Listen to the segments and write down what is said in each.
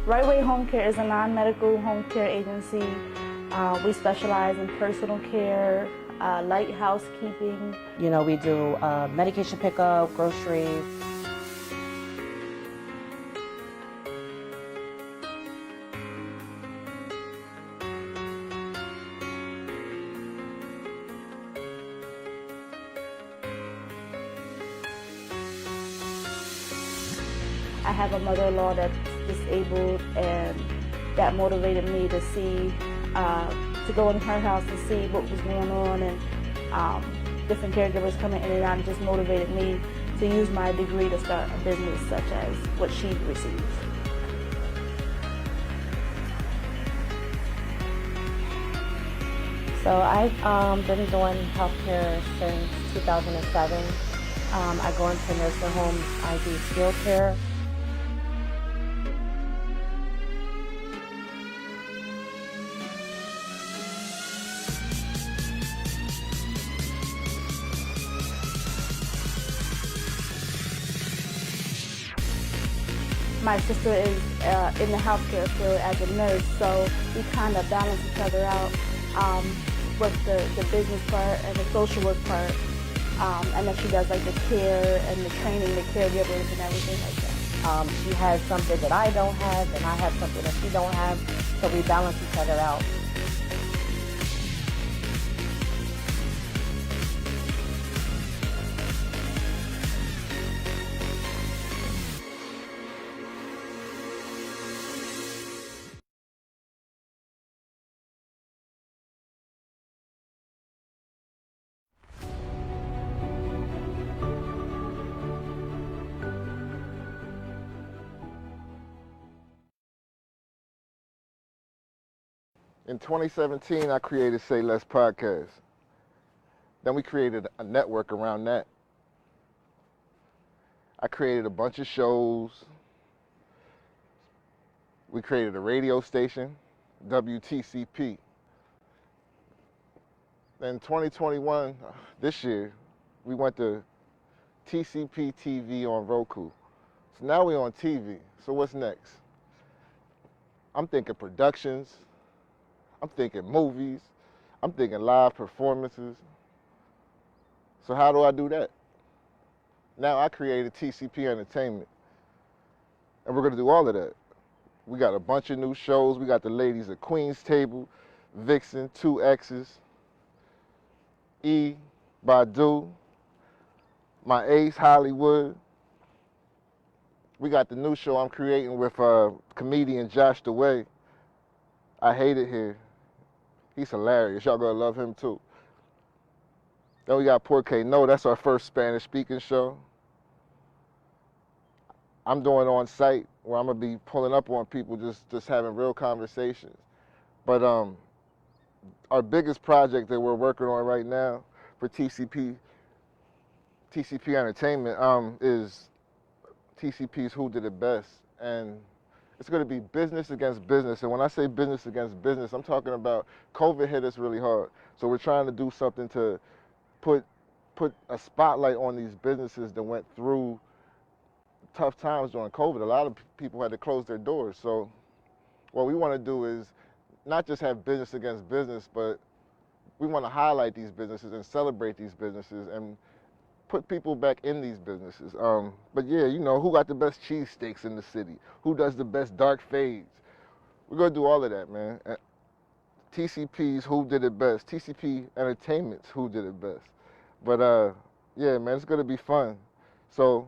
Right Way Home Care is a non-medical home care agency. We specialize in personal care, light housekeeping. You know, we do medication pickup, groceries. I have a mother-in-law that's disabled, and that motivated me to see, to go in her house to see what was going on, and different caregivers coming in and out, and just motivated me to use my degree to start a business such as what she receives. So I've been doing healthcare since 2007. I go into nursing homes, I do skilled care. My sister is in the healthcare field as a nurse, so we kind of balance each other out with the business part and the social work part. And then she does like the care and the training, the caregivers and everything like that. She has something that I don't have, and I have something that she don't have, so we balance each other out. In 2017, I created Say Less Podcast. Then we created a network around that. I created a bunch of shows. We created a radio station, WTCP. Then 2021, this year, we went to TCP TV on Roku. So now we're on TV. So what's next? I'm thinking productions. I'm thinking movies. I'm thinking live performances. So how do I do that? Now I created TCP Entertainment. And we're gonna do all of that. We got a bunch of new shows. We got the ladies at Queen's Table, Vixen, 2X's, E, Badu, my Ace, Hollywood. We got the new show I'm creating with comedian Josh DeWay. I Hate It Here. He's hilarious. Y'all gonna love him too. Then we got Porque No. That's our first Spanish speaking show. I'm doing on site where I'm gonna be pulling up on people, just having real conversations. But our biggest project that we're working on right now for TCP Entertainment is TCP's Who Did It Best. And it's going to be business against business. And when I say business against business, I'm talking about COVID hit us really hard. So we're trying to do something to put a spotlight on these businesses that went through tough times during COVID. A lot of people had to close their doors. So what we want to do is not just have business against business, but we want to highlight these businesses and celebrate these businesses and put people back in these businesses. But yeah, you know, who got the best cheesesteaks in the city? Who does the best dark fades? We're gonna do all of that, man. TCP's Who Did It Best. TCP Entertainment's Who Did It Best. But yeah, man, it's gonna be fun. So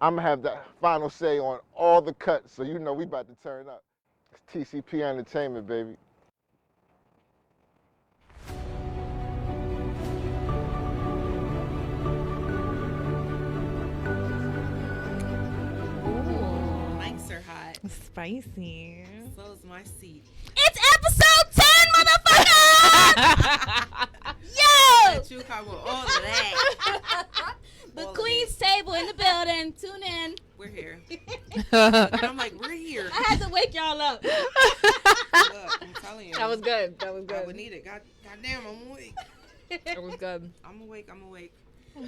I'm gonna have the final say on all the cuts, so you know we about to turn up. It's TCP Entertainment, baby. Spicy. So's my seat. It's episode 10, motherfucker! Yo! Let you cover all of that. The All Queen's Table in the building. Tune in. We're here. And I'm like, we're here. I had to wake y'all up. Look, I'm telling you. That was good. That was I good. would need it. God damn, I'm awake. That was good. I'm awake.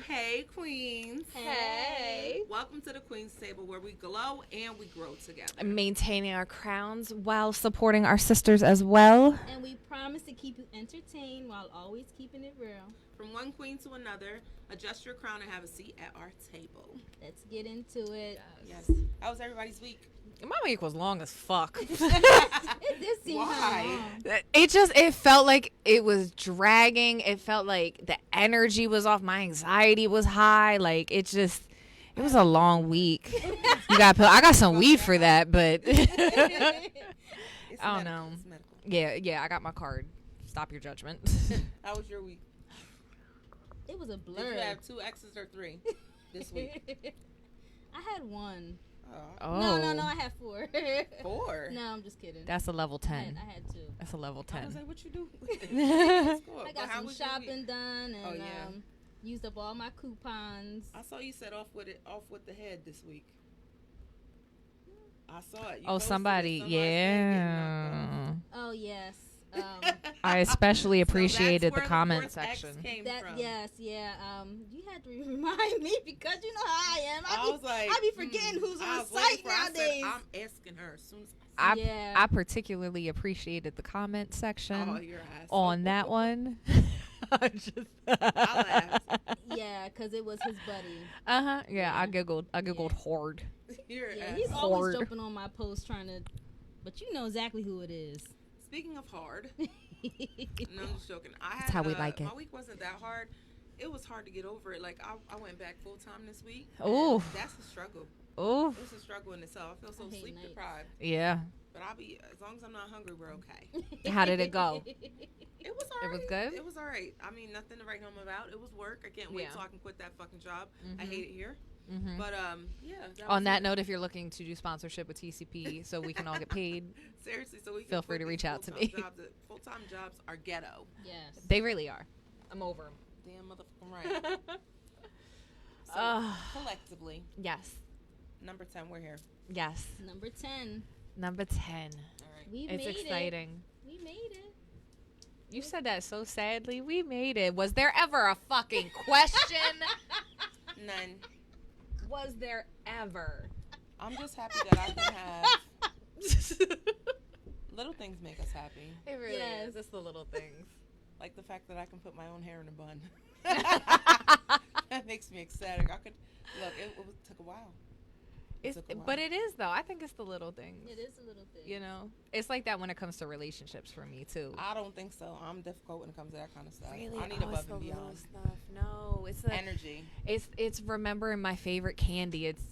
Hey, queens. Hey. Welcome to the Queen's Table, where we glow and we grow together. Maintaining our crowns while supporting our sisters as well. And we promise to keep you entertained while always keeping it real. From one queen to another, adjust your crown and have a seat at our table. Let's get into it. Yes. How was everybody's week? My week was long as fuck. It did seem Why? long. It felt like it was dragging. It felt like the energy was off. My anxiety was high. Like it was a long week. I got some weed for that, but It's I medical. don't know. It's medical. yeah, I got my card. Stop your judgment. How was your week? It was a Did blur. you have 2 X's or 3 this week? I had 1. Oh, No, I had 4. 4. No, I'm just kidding. That's a level 10. I had 2. That's a level I was 10. like, what you do? I got some shopping done and Oh, yeah. used up all my coupons. I saw you set off with the head this week. I saw it. You Oh, posted it. somebody, Somebody's head getting knocked yeah. Oh yes. I especially off. So appreciated that's the where comment fourth X section. came That from. yes, yeah. You had to remind me because you know how I am. I was like, I be forgetting who's I on was waiting site for- I said, nowadays. I'm asking her as soon as Yeah. I particularly appreciated the comment section oh, your ass. on that one. I just I laughed. Yeah, because it was his buddy. Uh-huh. Yeah, Yeah. I giggled hard. Your Yeah, ass. he's always Hard. jumping on my post trying to, but you know exactly who it is. Speaking of hard, no, I'm just joking. That's how we like it. My week wasn't that hard. It was hard to get over it. Like I went back full time this week. Ooh. and That's a struggle. Ooh. It's a struggle in itself. I feel so I hate sleep nights. deprived. Yeah. But I'll be as long as I'm not hungry, we're okay. How did it go? It was It alright. was good? It was alright. I mean, nothing to write home about. It was work. I can't wait Yeah. so I can quit that fucking job. I Mhm. hate it here. Mhm. But yeah. On was that it. note, if you're looking to do sponsorship with TCP so we can all get paid, Seriously, so we can Feel free quit to these reach out to full-time me. Jobs. Full-time jobs are ghetto. Yes. they really are. I'm over them. Damn motherfucking right. So Ugh. collectively, Yes. number 10, we're here. Yes. Number 10. Number 10. All right. We It's made exciting. it. We made it. You said that so sadly. We made it. Was there ever a fucking question? None. Was there ever? I'm just happy that I can have little things make us happy. It really Yes. is. It's the little things. Like the fact that I can put my own hair in a bun. That makes me ecstatic. I could look. It took a while. took a while. But it is though. I think it's the little things. It is a little thing. You know, it's like that when it comes to relationships for me too. I don't think so. I'm difficult when it comes to that kind of stuff. Really, I need oh, above it's the and little beyond. stuff. No, it's the Energy. it's remembering my favorite candy. It's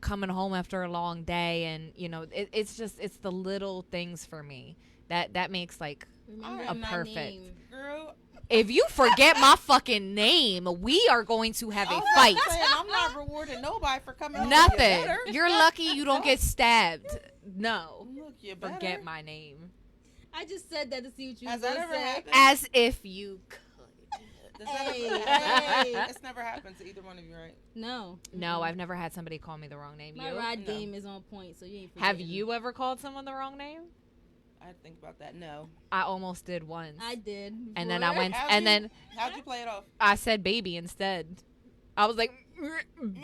coming home after a long day, and it's the little things for me that makes like Remember A my perfect. name. Girl, if you forget my fucking name, we are going to have a I'm fight. not saying I'm not rewarding nobody for coming home. Nothing. You better. You're lucky you don't get stabbed. No, Look, you better. forget my name. I just said that to see what you Has was that gonna ever say. happened? As if you could. Does that Hey, ever- hey. It's never happened to either one of you, right? No. No, I've never had somebody call me the wrong name. My You? ride No. game is on point, so you ain't Have forgetting. you ever called someone the wrong name? I had to think about that. No. I almost did once. I did. And then I before. went, How'd and you- then How'd you play it off? I said baby instead. I was like,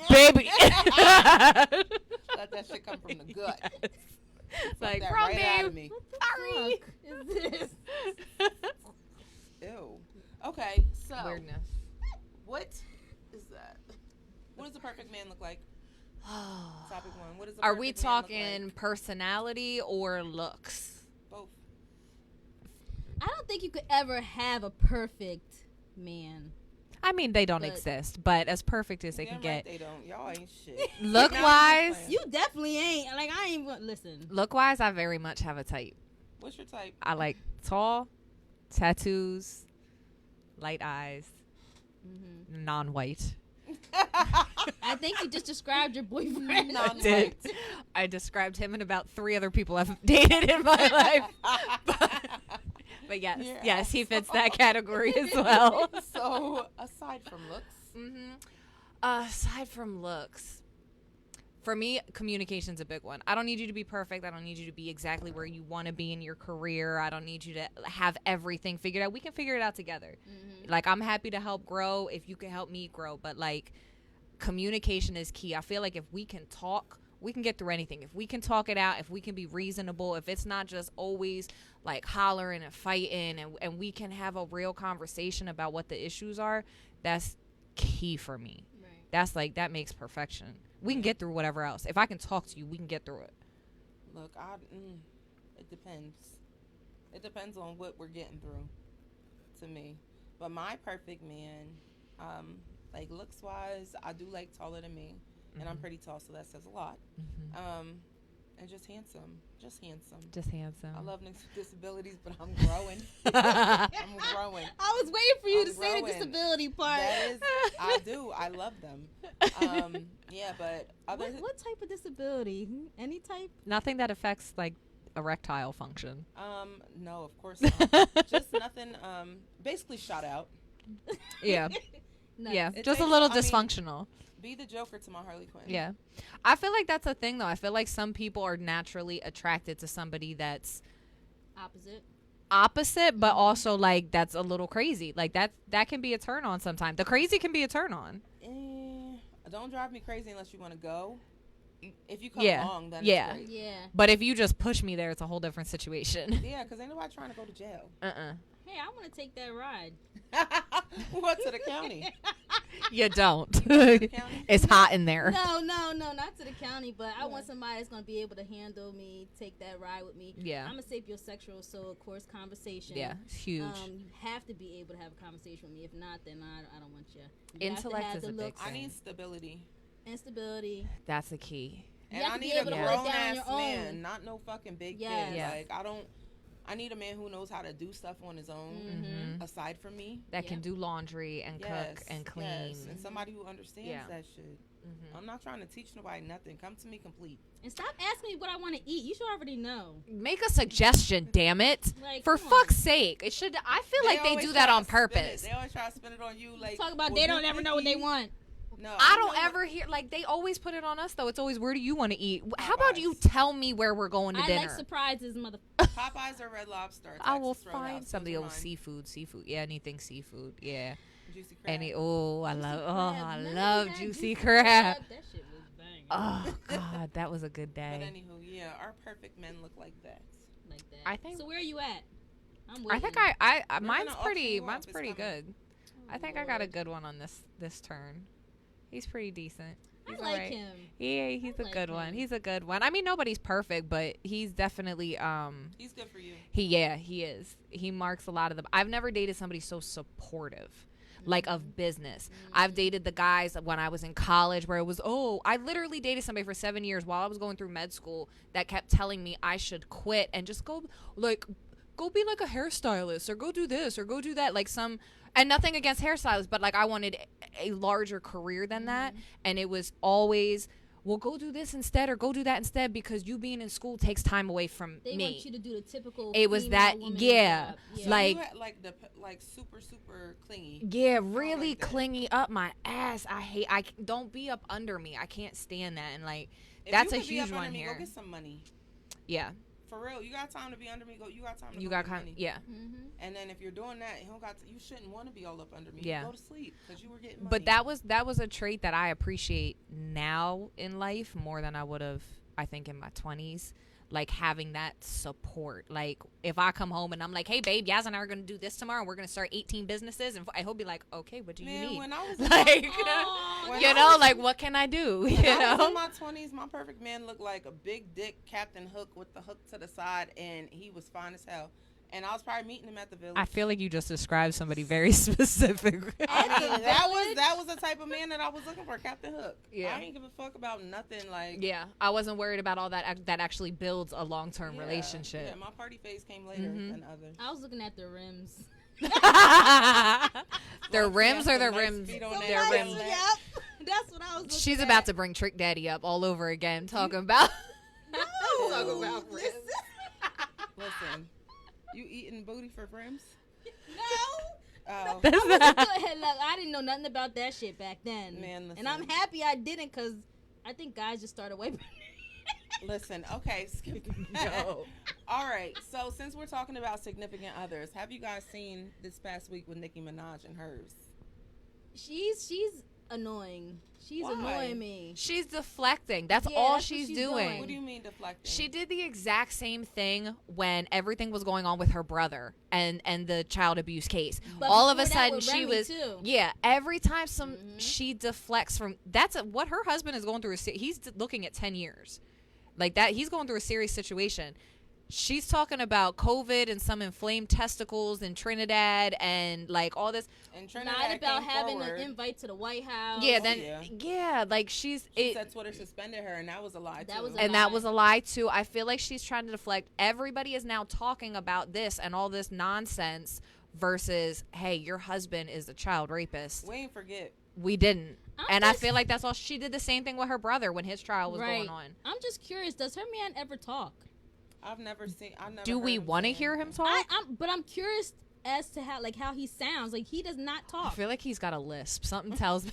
baby. Let that shit come from the gut. It's like, that wrong right out name. of me. Sorry. Fuck is this? Ew. Okay, so Weirdness. what is that? What does a perfect man look like? Topic 1. What does a Are perfect we man look talking like? personality or looks? Both. I don't think you could ever have a perfect man. I mean, they don't But- exist, but as perfect as they Damn can right get. they don't. Y'all ain't shit. Look Nah, I'm wise, just You definitely ain't. Like I ain't. Listen. look wise, I very much have a type. What's your type? I like tall, tattoos, light eyes, Hmm. non-white. I think you just described your boyfriend. Did. I described him and about 3 other people I've dated in my life. But yes, You're yes, he fits that category as well. So, aside from looks, Aside from looks, For me, communication's a big one. I don't need you to be perfect. I don't need you to be exactly where you want to be in your career. I don't need you to have everything figured out. We can figure it out together. Like, I'm happy to help grow if you can help me grow. But, like, communication is key. I feel like if we can talk, we can get through anything. If we can talk it out, if we can be reasonable, if it's not just always, like, hollering and fighting, and we can have a real conversation about what the issues are, that's key for me. Right. That's, like, that makes perfection. We can get through whatever else. If I can talk to you, we can get through it. Look, it depends. It depends on what we're getting through, to me. But my perfect man, like looks wise, I do like taller than me, and I'm pretty tall, so that says a lot. And just handsome. Just handsome. I love niggas with disabilities, but I'm growing. I'm growing. I was waiting for you I'm to say the growing. disability part. That is, I do. I love them. Yeah, but What type of disability? Any type? Nothing that affects, like, erectile function. no, of course not. Just nothing. Basically, shot out. Yeah. No. Yeah. It Just a takes- little I mean, dysfunctional. Be the Joker to my Harley Quinn. Yeah. I feel like that's a thing, though. I feel like some people are naturally attracted to somebody that's opposite, but also, like, that's a little crazy. Like, that can be a turn on sometimes. The crazy can be a turn on. Don't drive me crazy unless you want to go. If you come Yeah. along, then Yeah. it's great. Yeah. But if you just push me there, it's a whole different situation. Yeah, because ain't nobody trying to go to jail. Hey, I want to take that ride. What, to the county? You don't. County? It's hot in there. No, not to the county, but I want somebody that's going to be able to handle me, take that ride with me. Yeah. I'm a sapiosexual, so of course conversation. Yeah, it's huge. You have to be able to have a conversation with me. If not, then I don't want you. You have to Intellect have is the a big looks I thing. need stability. and stability. That's the key. And have I to be need a able to grown hold down ass your own. man, not no fucking big Yes. kid. Yeah. Like, I need a man who knows how to do stuff on his own, Mm-hmm. aside from me. That Yeah. can do laundry and cook and clean. Yes. And somebody who understands Yeah. that shit. I'm not trying to teach nobody nothing. Come to me complete. And stop asking me what I want to eat. You should already know. Make a suggestion, damn it. Like, For come fuck's on. sake. It should I feel like they always do try that to on spin it. purpose. They always try to spin it on you. Like, Talk about well, they you don't ever know what they picky. want. No, I know don't what- ever hear like they always put it on us though. It's always where do you want to eat? How about Popeyes. you tell me where we're going to I dinner? like surprises, mother. Popeyes or Red Lobster. I will Texas find Roadhouse. some of the Those are old mine. seafood. Yeah, anything seafood. Yeah. Juicy crab. I love Crab. Never love had juicy crab. crab. That shit was banging. Oh god, that was a good But day. anywho, yeah, our perfect men look like that. Like that. I think- So where are you at? I'm I think waiting. I We're mine's gonna auction pretty you off. mine's It's pretty coming. good. I think I got a good one on this turn. He's pretty decent. I He's like alright. him. Yeah, he's a like good him. one. He's a good one. I mean, nobody's perfect, but he's definitely He's good for you. he is. He marks a lot of them. I've never dated somebody so supportive. Like of business. I've dated the guys when I was in college where it was, I literally dated somebody for 7 years while I was going through med school that kept telling me I should quit and just go be like a hairstylist or go do this or go do that. Like and nothing against hairstylists, but like I wanted a larger career than that. And it was always, well, go do this instead or go do that instead because you being in school takes time away from They me. want you to do the typical. It was female that- woman yeah. job. So Like- you had, like super clingy. Yeah, really like that. clingy up my ass. I don't be up under me. I can't stand that. And like If that's you a could be up huge under one me, here. Go get some money. Yeah, For real, you got time to be under me. You got time to you go got get kind. money. Yeah, And then if you're doing that, you shouldn't want to be all up under me. Yeah. Go to sleep because you were getting money. but that was a trait that I appreciate now in life more than I would have. I think in my 20s. Like having that support. Like if I come home and I'm like, hey babe, Yaz and I are gonna do this tomorrow and we're gonna start 18 businesses and I hope be like, okay, what do you Man, need? when I was Like when you I know, was- like what can I do? You When I was know? in my 20s, my perfect man looked like a big dick Captain Hook with the hook to the side, and he was fine as hell. And I was probably meeting him at the village. I feel like you just described somebody very specific. I mean, that was the type of man that I was looking for, Captain Hook. Yeah. I ain't give a fuck about nothing. Like, Yeah, I wasn't worried about all that. That actually builds a long-term yeah, relationship. Yeah, my party phase came later Mm-hmm. than others. I was looking at the rims. Their Once rims you or got their some nice rims? feet on Their that rims. leg. Yep. That's what I was looking She's at. about to bring Trick Daddy up all over again, talking about. No. Talk about rims. Listen, you eating booty for rims? No. Oh, That's I wasn't not- good. Look, I didn't know nothing about that shit back then. Man, and I'm listen. happy I didn't because I think guys just start away. Listen, okay, skip that. All right, so since we're talking about significant others, have you guys seen this past week with Nicki Minaj and hers? She's annoying. She's Why? annoying me. She's deflecting. That's Yeah, all that's what she's she's doing. doing. What do you mean deflecting? She did the exact same thing when everything was going on with her brother and the child abuse case. But All of a before that sudden with she Remy, was too. yeah. Every time she deflects from what her husband is going through. He's looking at 10 years, like that. He's going through a serious situation. She's talking about COVID and some inflamed testicles in Trinidad and like all this. And Trinidad Not about came having forward. an invite to the White House. Yeah, Oh, then yeah. yeah, like She said Twitter suspended her, and that was a lie That too. was a and that lie. was a lie too. I feel like she's trying to deflect. Everybody is now talking about this and all this nonsense versus, hey, your husband is a child rapist. We ain't forget. We didn't. I'm And I just- feel like that's all. She did the same thing with her brother when his trial was going on. I'm just curious. Does her man ever talk? I've never seen. I've never. Do we want to hear him talk? But I'm curious as to how he sounds. Like he does not I talk. feel like he's got a lisp. Something tells me.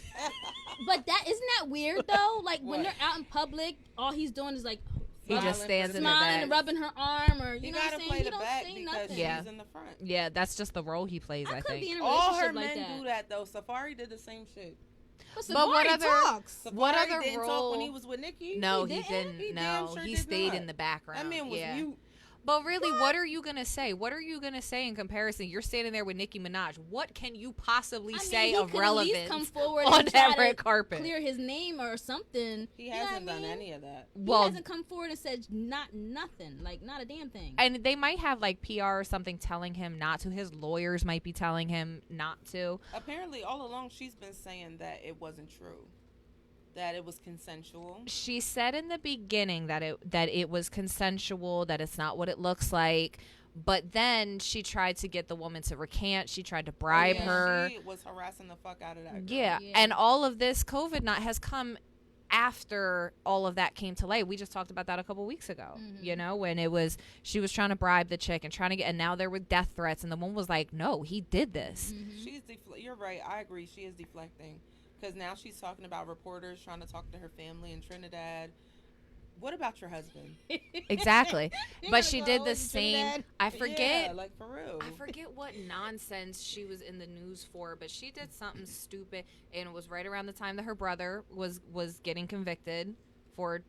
But that isn't that weird though. Like when What? they're out in public, all he's doing is like He just stands in the smiling back. and rubbing her arm, or He you know what gotta I'm saying. play He the don't back say because nothing. Yeah. he's in the front. Yeah, that's just the role he plays. I I could be think. in a All her relationship men like do that though. Safari did the same shit. But But what Savari other- talks. Safari What other didn't talk role- when he was with Nicki? No, He he didn't? didn't. He No, damn sure he did stayed not. in the background. That man was yeah. mute. But really, what are you gonna say? What are you gonna say in comparison? You're standing there with Nicki Minaj. What can you possibly I mean, say he of could at least relevance come forward on and try that to red carpet? clear his name or something. He You know what hasn't I done mean? any of that. He Well, hasn't come forward and said nothing, like not a damn thing. and they might have like PR or something telling him not to. His lawyers might be telling him not to. Apparently, all along she's been saying that it wasn't true, that it was consensual. She said in the beginning that it was consensual, that it's not what it looks like. But then she tried to get the woman to recant. She tried to bribe Oh, yeah, her. She was harassing the fuck out of that girl. Yeah. Yeah. And all of this COVID not has come after all of that came to light. We just talked about that a couple weeks ago, you know, when she was trying to bribe the chick and trying to get, and now there were death threats, and the woman was like, no, he did this. You're right. I agree. She is deflecting because now she's talking about reporters trying to talk to her family in Trinidad. What about your husband? Exactly. You But gotta she go did all the over same. Trinidad. I forget. Yeah, like for real. I forget what nonsense she was in the news for, but she did something stupid, and it was right around the time that her brother was getting convicted for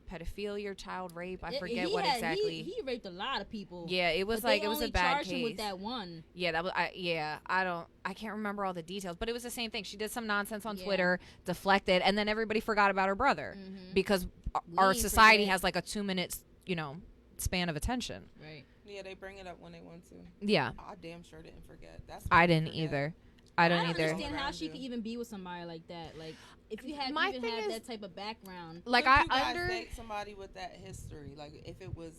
pedophilia or child rape. I forget what exactly. He raped a lot of people. Yeah, it was But like they it was a only bad charged him case. with that one. Yeah, that was. I can't remember all the details, but it was the same thing. She did some nonsense on Yeah. Twitter, deflected, and then everybody forgot about her brother because We our ain't society forget. has like a 2 minutes, span of attention. Right. Yeah, they bring it up when they want to. Yeah, I damn sure didn't forget. That's I why didn't forget. either. I don't either. understand how Around she you. could even be with somebody like that. Like if you had My even thing had is- that type of background. Like Could I you guys under. date somebody with that history, like if it was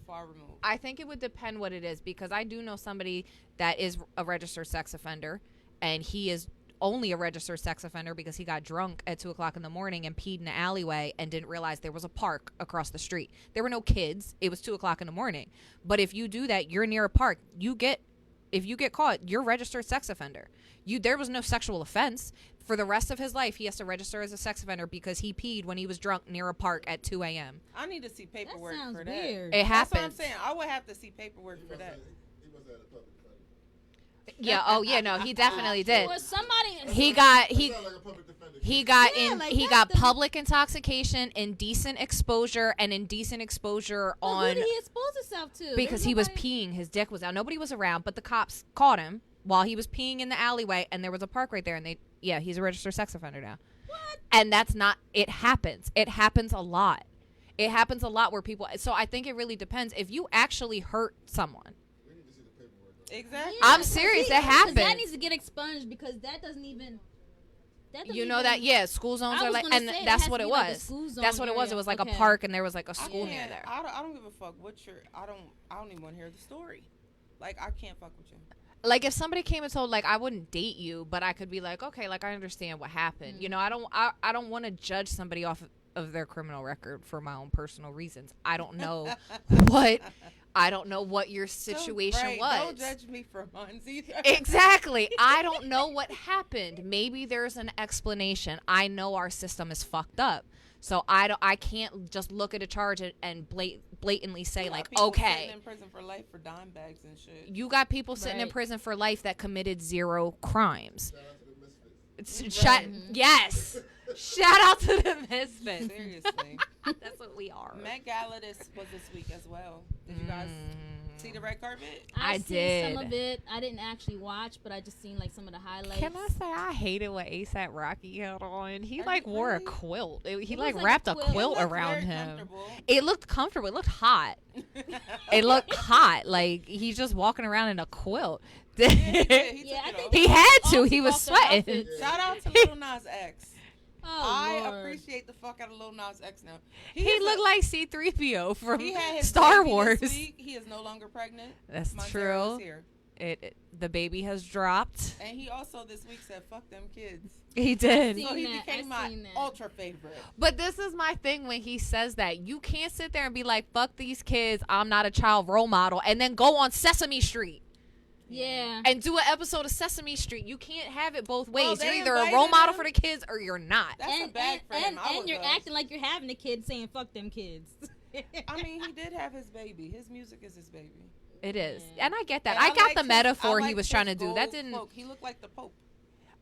far removed. I think it would depend what it is, because I do know somebody that is a registered sex offender, and he is only a registered sex offender because he got drunk at 2:00 in the morning and peed in the alleyway and didn't realize there was a park across the street. There were no kids. It was 2:00 in the morning. But if you do that, you're near a park. If you get caught, you're a registered sex offender. There was no sexual offense. For the rest of his life, he has to register as a sex offender because he peed when he was drunk near a park at 2 a.m. I need to see That paperwork sounds for that. weird. It That's what I'm happens. saying. I would have to see paperwork for that. Yeah. Oh, yeah. No, he definitely did. Or somebody. He got That sound like a public defender He case. got Yeah, in. like, He that's got the- public intoxication, indecent exposure, and indecent exposure But who on did he expose himself to? There because he was nobody- peeing. His dick was out. Nobody was around, but the cops caught him while he was peeing in the alleyway, and there was a park right there. And he's a registered sex offender now. What? And that's not. It happens. It happens a lot. It happens a lot where people. So I think it really depends. If you actually hurt someone, We need to see the paperwork. Exactly. Yeah, I'm 'cause serious, he- that 'cause happens. That needs to get expunged because that doesn't even. you know that. Yeah, school zones I are was like, gonna and say, it that's has what to it be like a was. school zone That's what it was. It area. was like Okay. a park, and there was like a I school near can't- there. I don't give a fuck what your. I don't even want to hear the story. Like I can't fuck with you. Like if somebody came and told, like, I wouldn't date you, but I could be like, okay, like I understand what happened. You know, I don't want to judge somebody off of their criminal record for my own personal reasons. I don't know what your situation was. Don't judge me for mine either. Exactly. I don't know what happened. Maybe there's an explanation. I know our system is fucked up. So I can't just look at a charge and blatantly say You got like, people okay. sitting in prison for life for dime bags and shit. You got people sitting in Right. prison for life that committed 0 crimes. Misfits. Yes. Shout out to the Misfits. Seriously. That's what we are. Met Gala was this week as well. Did you guys see the red carpet? I seen did. some of it. I didn't actually watch, but I just seen like some of the highlights. Can I say I hated what ASAP Rocky had on? He like wore a Really? quilt. He It like was like a wrapped a quilt. It quilt It looked around very him. comfortable. It looked comfortable. It looked hot. It looked hot. Like he's just walking around in a quilt. He Yeah, took I it think off. He had to. all He took was off their sweating. outfits. Shout out to Lil Nas X. Oh, I Lord. appreciate the fuck out of Lil Nas X now. He is looked a- like C-3PO from he had his Star baby Wars. This week. He is no longer pregnant. That's Montero is true. here. The baby has dropped. And he also this week said, "Fuck them kids." He did. Seen So he that. became I my seen that. ultra favorite. But this is my thing when he says that. You can't sit there and be like, fuck these kids, I'm not a child role model, and then go on Sesame Street Yeah. and do an episode of Sesame Street. You can't have it both ways. Well, You're they either a invited role model him. for the kids or you're not. That's a and bag for him. I and would you're go. acting like you're having a kid saying fuck them kids. I mean, he did have his baby. His music is his baby. It is. Yeah. And I get that. And I got liked the his- metaphor I he liked was his trying to do. That gold didn't. cloak. He looked like the Pope.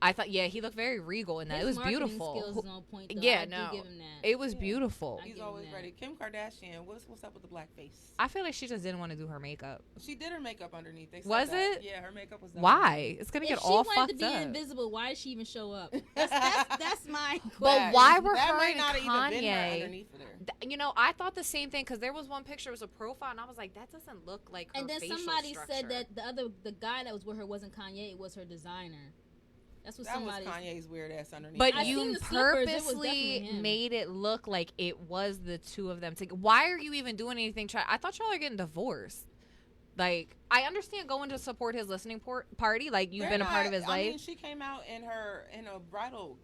I thought, yeah, he looked very regal in that. His It was marketing beautiful. skills is on point, though. Yeah, I do no. give him that. It was Yeah. beautiful. I He's give him always that. ready. Kim Kardashian, what's up with the black face? I feel like she just didn't want to do her makeup. She did her makeup underneath. They said Was that. it? Yeah, her makeup was done. Why? It's going to If get she all wanted fucked to be up. invisible, why did she even show up? That's my question. But why were that her might and not have even been her Kanye- underneath of there. You know, I thought the same thing because there was one picture, it was a profile, and I was like, that doesn't look like her And then facial somebody structure. said that the guy that was with her wasn't Kanye, it was her designer. That's what That was somebody. Kanye's weird ass underneath. But I there. you seen the slippers, it was purposely definitely him. made it look like it was the two of them together. Why are you even doing anything? I thought y'all are getting divorced. Like, I understand going to support his listening party. Like, you've They're been a part not- of his I life. mean, she came out in a bridal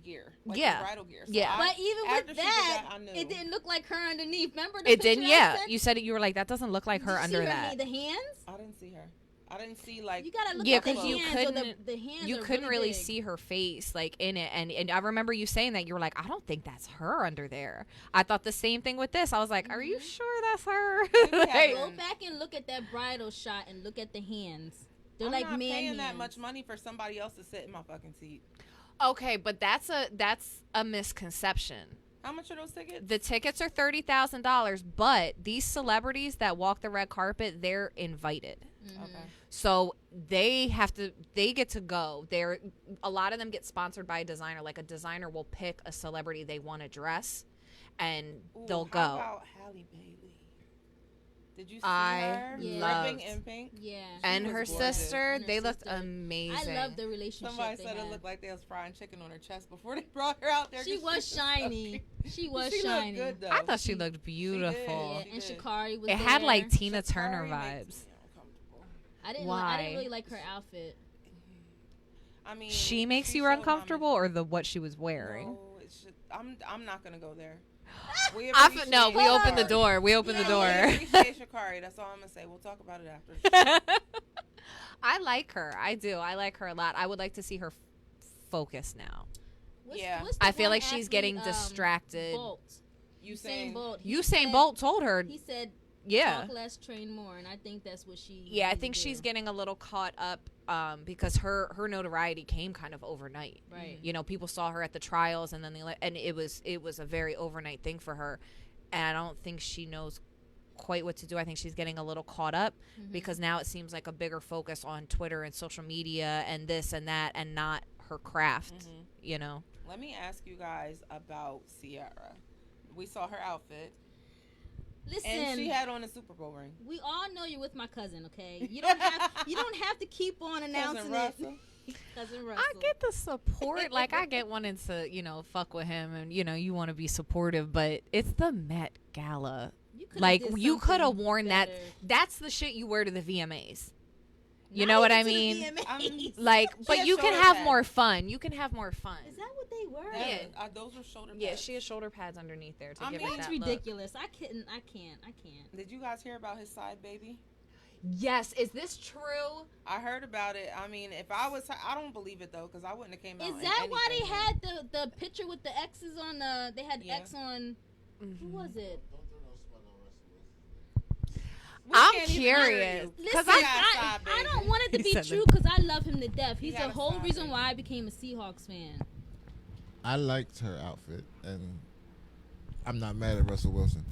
gear. Like Yeah. a bridal gear. So Yeah. But even after with she did that, I knew. it didn't look like her underneath. Remember the It didn't, picture I yeah. sent? You said it, you were like, that doesn't look like her Did you under see that. the hands? I didn't see her. I didn't see like. You gotta look Yeah, at the 'cause you hands. Or couldn't- the hands You are couldn't really big. see her face like in it, and I remember you saying that you were like, I don't think that's her under there. I thought the same thing with this. I was like, are you sure that's her? Maybe Like, have Go back and look at that bridal shot and look at the hands. They're I'm like not man paying hands. that much money for somebody else to sit in my fucking seat. okay, but that's a misconception. How much are those tickets? The tickets are $30,000, but these celebrities that walk the red carpet, they're invited. Okay. So they get to go. A lot of them get sponsored by a designer. Like a designer will pick a celebrity they want to dress, and Ooh, they'll how go. about Halle Bailey? Did you see I her? loved- Dripping in pink. Yeah. And was her gorgeous. sister, And her they looked sister. amazing. I love the relationship Somebody they said had. it looked like they was frying chicken on her chest before they brought her out there. She 'cause was shiny. She was she shiny. looked good though. I thought she looked beautiful. Yeah, She and did. Shikari was It had there. like Tina Turner Sha'Carri makes vibes. me uncomfortable. I didn't Why? really like her outfit. I mean, She makes she you showed how uncomfortable, or what she was wearing? No, it's just, I'm not gonna go there. We No, appreciate we opened the Sha'Carri. door. We opened the door. We appreciate Sha'Carri. That's all I'm gonna say. We'll talk about it after. I like her. I do. I like her a lot. I would like to see her focus now. Yeah. what's the I feel one like she's athlete, getting distracted. Bolt. Usain Bolt. He Usain said- Bolt told her, He said, yeah. talk less, train more, and I think that's what she. Yeah, I needs think to she's do. getting a little caught up because her notoriety came kind of overnight. Right. You know, people saw her at the trials, and then and it was a very overnight thing for her, and I don't think she knows quite what to do. I think she's getting a little caught up because now it seems like a bigger focus on Twitter and social media and this and that, and not her craft. You know. Let me ask you guys about Ciara. We saw her outfit, Listen, and she had on a Super Bowl ring. we all know you're with my cousin, okay? You don't have to keep on announcing Russell. it. Cousin Russell. I get the support. Like, I get wanting to, fuck with him and, you want to be supportive, but it's the Met Gala. You coulda Like, did you could have something worn that. better. That's the shit you wear to the VMAs. You Not know what even I to the mean? VMAs. Like, She but had you can shoulder have pads. more fun. You can have more fun. Is that what they were? Yeah. Those were shoulder pads. Yeah, she has shoulder pads underneath there to I give mean, it That's that look. ridiculous. I can't. Did you guys hear about his side baby? Yes, is this true? I heard about it. I mean, if I was her, I don't believe it though, because I wouldn't have came out. Is in that why they anything. had the picture with the X's on the? They had Yeah. X on. Who was it? We I'm can't even curious. hear you. Listen, I- I don't want it to He be said true that. because I love him to death. He's had the a whole side reason baby. why I became a Seahawks fan. I liked her outfit, and I'm not mad at Russell Wilson.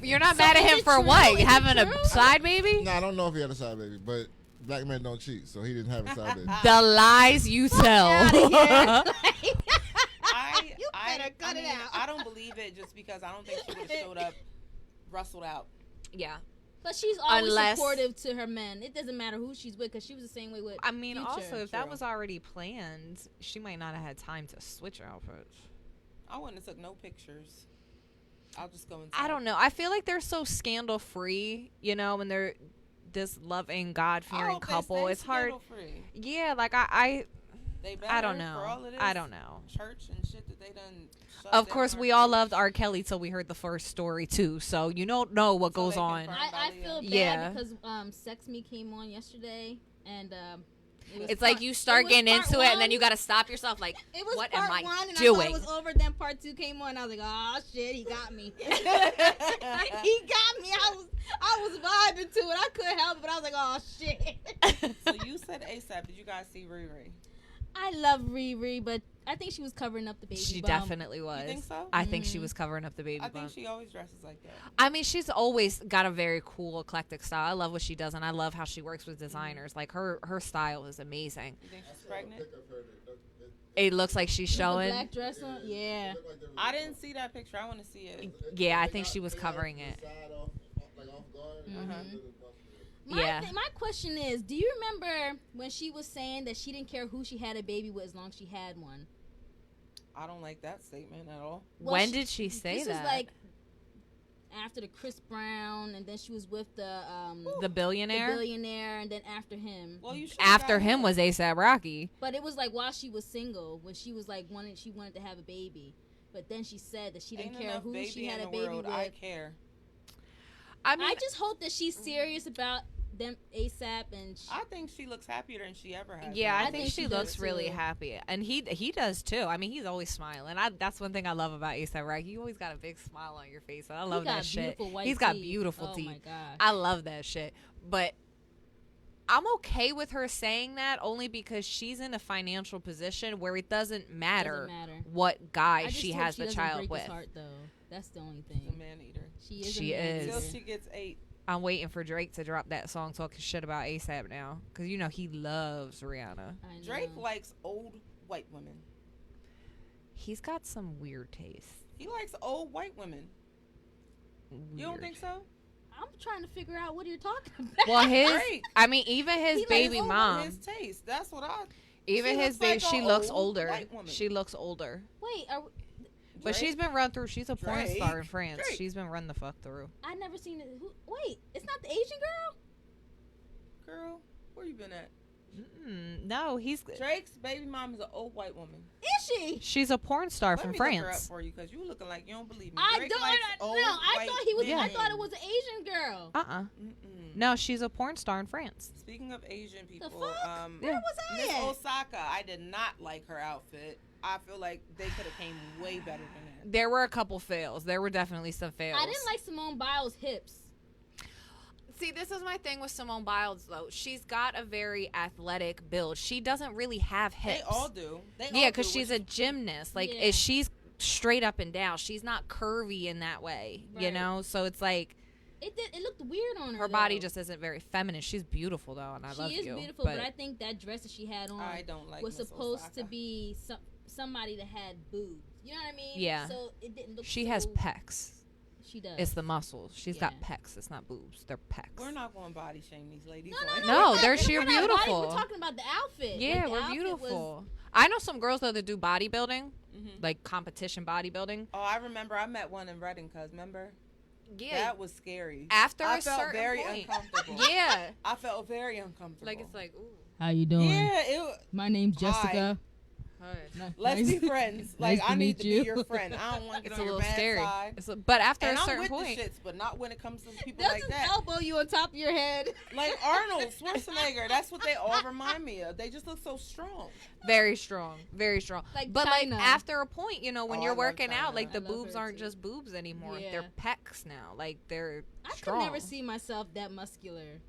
You're not So mad at is him it for true? what? Is it Having true? a side baby? No, I don't know if he had a side baby, but black men don't cheat, so he didn't have a side baby. The lies you tell. I cut it mean, out. I don't believe it just because I don't think she would have showed up rustled out. Yeah. But she's always Unless- supportive to her men. It doesn't matter who she's with because she was the same way with. I mean, Future. also, if that True. was already planned, she might not have had time to switch outfits. I wouldn't have took no pictures. I'll just go inside. I don't know. I feel like they're so scandal free, you know, when they're this loving, God I fearing hope they couple. stay It's hard. scandal-free. Yeah, like I They don't better for all know. of this I don't know. Church and shit that they done. shut Of down course, our we all church. loved R. Kelly till we heard the first story too. So you don't know what So goes they on. confirm- I feel bad Yeah. because Sex Me came on yesterday and It's like you start getting into it, and then you got to stop yourself. Like, It was what part am I one, and doing? I thought it was over. Then part two came on. And I was like, "Oh shit, he got me. he got me." I was vibing to it. I couldn't help it, but I was like, "Oh shit." So you said ASAP. Did you guys see Riri? I love Riri, but I think she was covering up the baby. She bump. definitely was. think so? I think she was covering up the baby I think bump. she always dresses like that. I mean, she's always got a very cool, eclectic style. I love what she does, and I love how she works with designers. Like her style is amazing. You think she's pregnant? It looks like she's The showing. black dress on. Yeah. I didn't see that picture. I want to see it. Yeah, I think she was covering it. Yeah. My question is, do you remember when she was saying that she didn't care who she had a baby with as long as she had one? I don't like that statement at all. Well, When did she say this that? was like after the Chris Brown, and then she was with the the billionaire? billionaire, and then after him. Well, you should. After him was ASAP Rocky. But it was like while she was single, when she was like she wanted to have a baby. But then she said that she didn't Ain't care enough who baby she had in a the baby world. with. I care. I mean, I just hope that she's serious about them ASAP, and I think she looks happier than she ever has. yeah, I I think think she she looks does, really too. happy, and he does too. I mean, he's always smiling. That's one thing I love about ASAP Rocky. You always got a big smile on your face, and I love he got that shit. beautiful white He's got teeth. beautiful oh teeth. my god. I love that shit. But I'm okay with her saying that only because she's in a financial position where it doesn't matter, what guy I just she hope has she the doesn't child break with. his heart, though. That's the only She's a thing. man eater. She is. She a man is. Until eater. she gets 8. I'm waiting for Drake to drop that song talking shit about ASAP now, because you know he loves Rihanna. I know. Drake likes old white women. He's got some weird taste. He likes old white women. You don't Weird. think so? I'm trying to figure out what you're talking about. Well, his, Drake. I mean, even his He likes baby old mom, His taste. That's what I. even she his looks baby, like a she looks old older. white woman. She looks older. Wait, But she's been run through. She's a porn star in Drake. France. Drake. She's been run the fuck through. I never seen it. Wait, it's not the Asian girl? Girl, where you been at? No, he's. Drake's baby mom is an old white woman. Is she? She's a porn star Let from me look her up France. for you because you looking like you don't believe me. I Drake don't. likes No, old I white thought he was. I women. thought it was an Asian girl. Mm-mm. No, she's a porn star in France. Speaking of Asian people, fuck? Yeah. Where was I Miss at? Osaka, I did not like her outfit. I feel like they could have came way better than that. There were a couple fails. There were definitely some fails. I didn't like Simone Biles' hips. See, this is my thing with Simone Biles, though. She's got a very athletic build. She doesn't really have hips. They all do. Yeah, because she's a gymnast. Like, Yeah. she's straight up and down. She's not curvy in that way, you Right. know? So it's like It looked weird on her. her body though. just isn't very feminine. She's beautiful, though, and I love She is you. beautiful, but I think that dress that she had on I don't like was Miss supposed Osaka. to be somebody that had boobs. You know what I mean? Yeah. So it didn't look. she so, has pecs. She does. It's the muscles. She's got Yeah. pecs. It's not boobs. They're pecs. We're not going to body shame these ladies. No, right? No, we're they're not- sheer we're not body- beautiful. We're talking about the outfit. Yeah, Like, the we're outfit was- beautiful. I know some girls, though, that do bodybuilding, Mhm. like competition bodybuilding. Oh, I remember I met one in Reading, cuz remember? Yeah. That was scary. After I a felt certain very point. uncomfortable. Yeah. I felt very uncomfortable. Like, it's like, ooh. How you doing? Yeah, it My name's Jessica. Let's be friends. Like, nice to I need meet to you. be your friend. I don't want to get It's on a your little bad scary. side. But after And a I'm certain with point, the shits, but not when it comes to people Does like his that. elbow you on top of your head? Like Arnold Schwarzenegger. That's what they all remind me of. They just look so strong. very strong, very strong. Like but China. like after a point, you know, when Oh, you're I love working China. out, like I the love boobs her aren't too. just boobs anymore. Yeah. They're pecs now. Like they're I strong. could never see myself that muscular.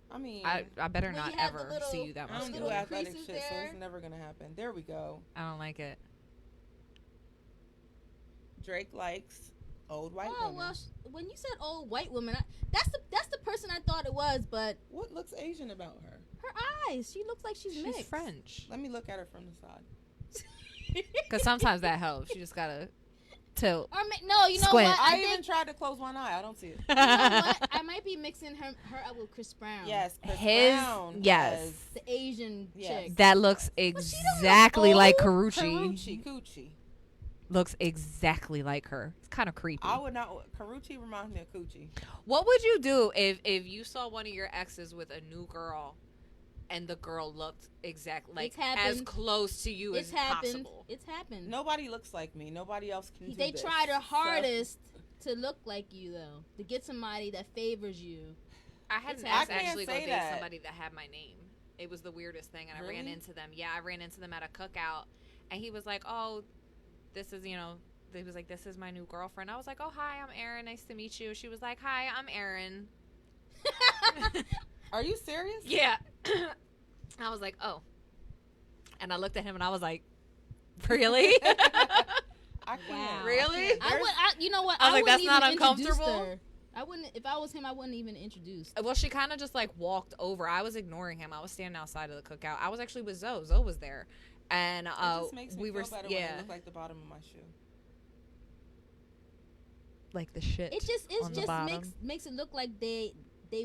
I mean, I better When not you have the ever little- see you that I don't muscular. do athletic creases shit, so there. it's never gonna happen. There we go. I don't like it. Drake likes old white Oh women. well, when you said old white woman, that's the person I thought it was. But What looks Asian about her? her eyes, she looks like she's She's mixed. French. Let me look at her from the side. Because sometimes that helps. You just gotta tilt. Or no, you know Squint. what? I, I even think tried to close one eye. I don't see it. you know what? I might be mixing her up with Chris Brown. Yes, Chris His Brown yes. has the Asian Yes. chick. That looks she don't look exactly like old. Karuchi. Karuchi Coochie. Looks exactly like her. It's kind of creepy. I would not. Karuchi reminds me of Coochie. What would you do if you saw one of your exes with a new girl, and the girl looked exactly like It's happened. as close to you It's as happened. possible? It's happened. Nobody looks like me. Nobody else can. They do this. try their So- hardest to look like you, though, to get somebody that favors you. I had It's an happened. ex I can't actually go say date that. somebody that had my name. It was the weirdest thing, and I ran Really? into them. Yeah, I ran into them at a cookout, and he was like, "Oh, this is He was like, "This is my new girlfriend." I was like, "Oh, hi, I'm Erin. Nice to meet you." She was like, "Hi, I'm Erin." Are you serious? Yeah. I was like, "Oh," and I looked at him, and I was like, "Really?" I can't. Wow. Really? I would. You know what? I was like, wouldn't that's not even introduce uncomfortable? her. I wouldn't. If I was him, I wouldn't even introduce. Well, she kind of just like walked over. I was ignoring him. I was standing outside of the cookout. I was actually with Zoe. Zoe was there, and It just makes me we feel were better when they look like the bottom of my shoe. like the shit. It just on the bottom. makes it look like they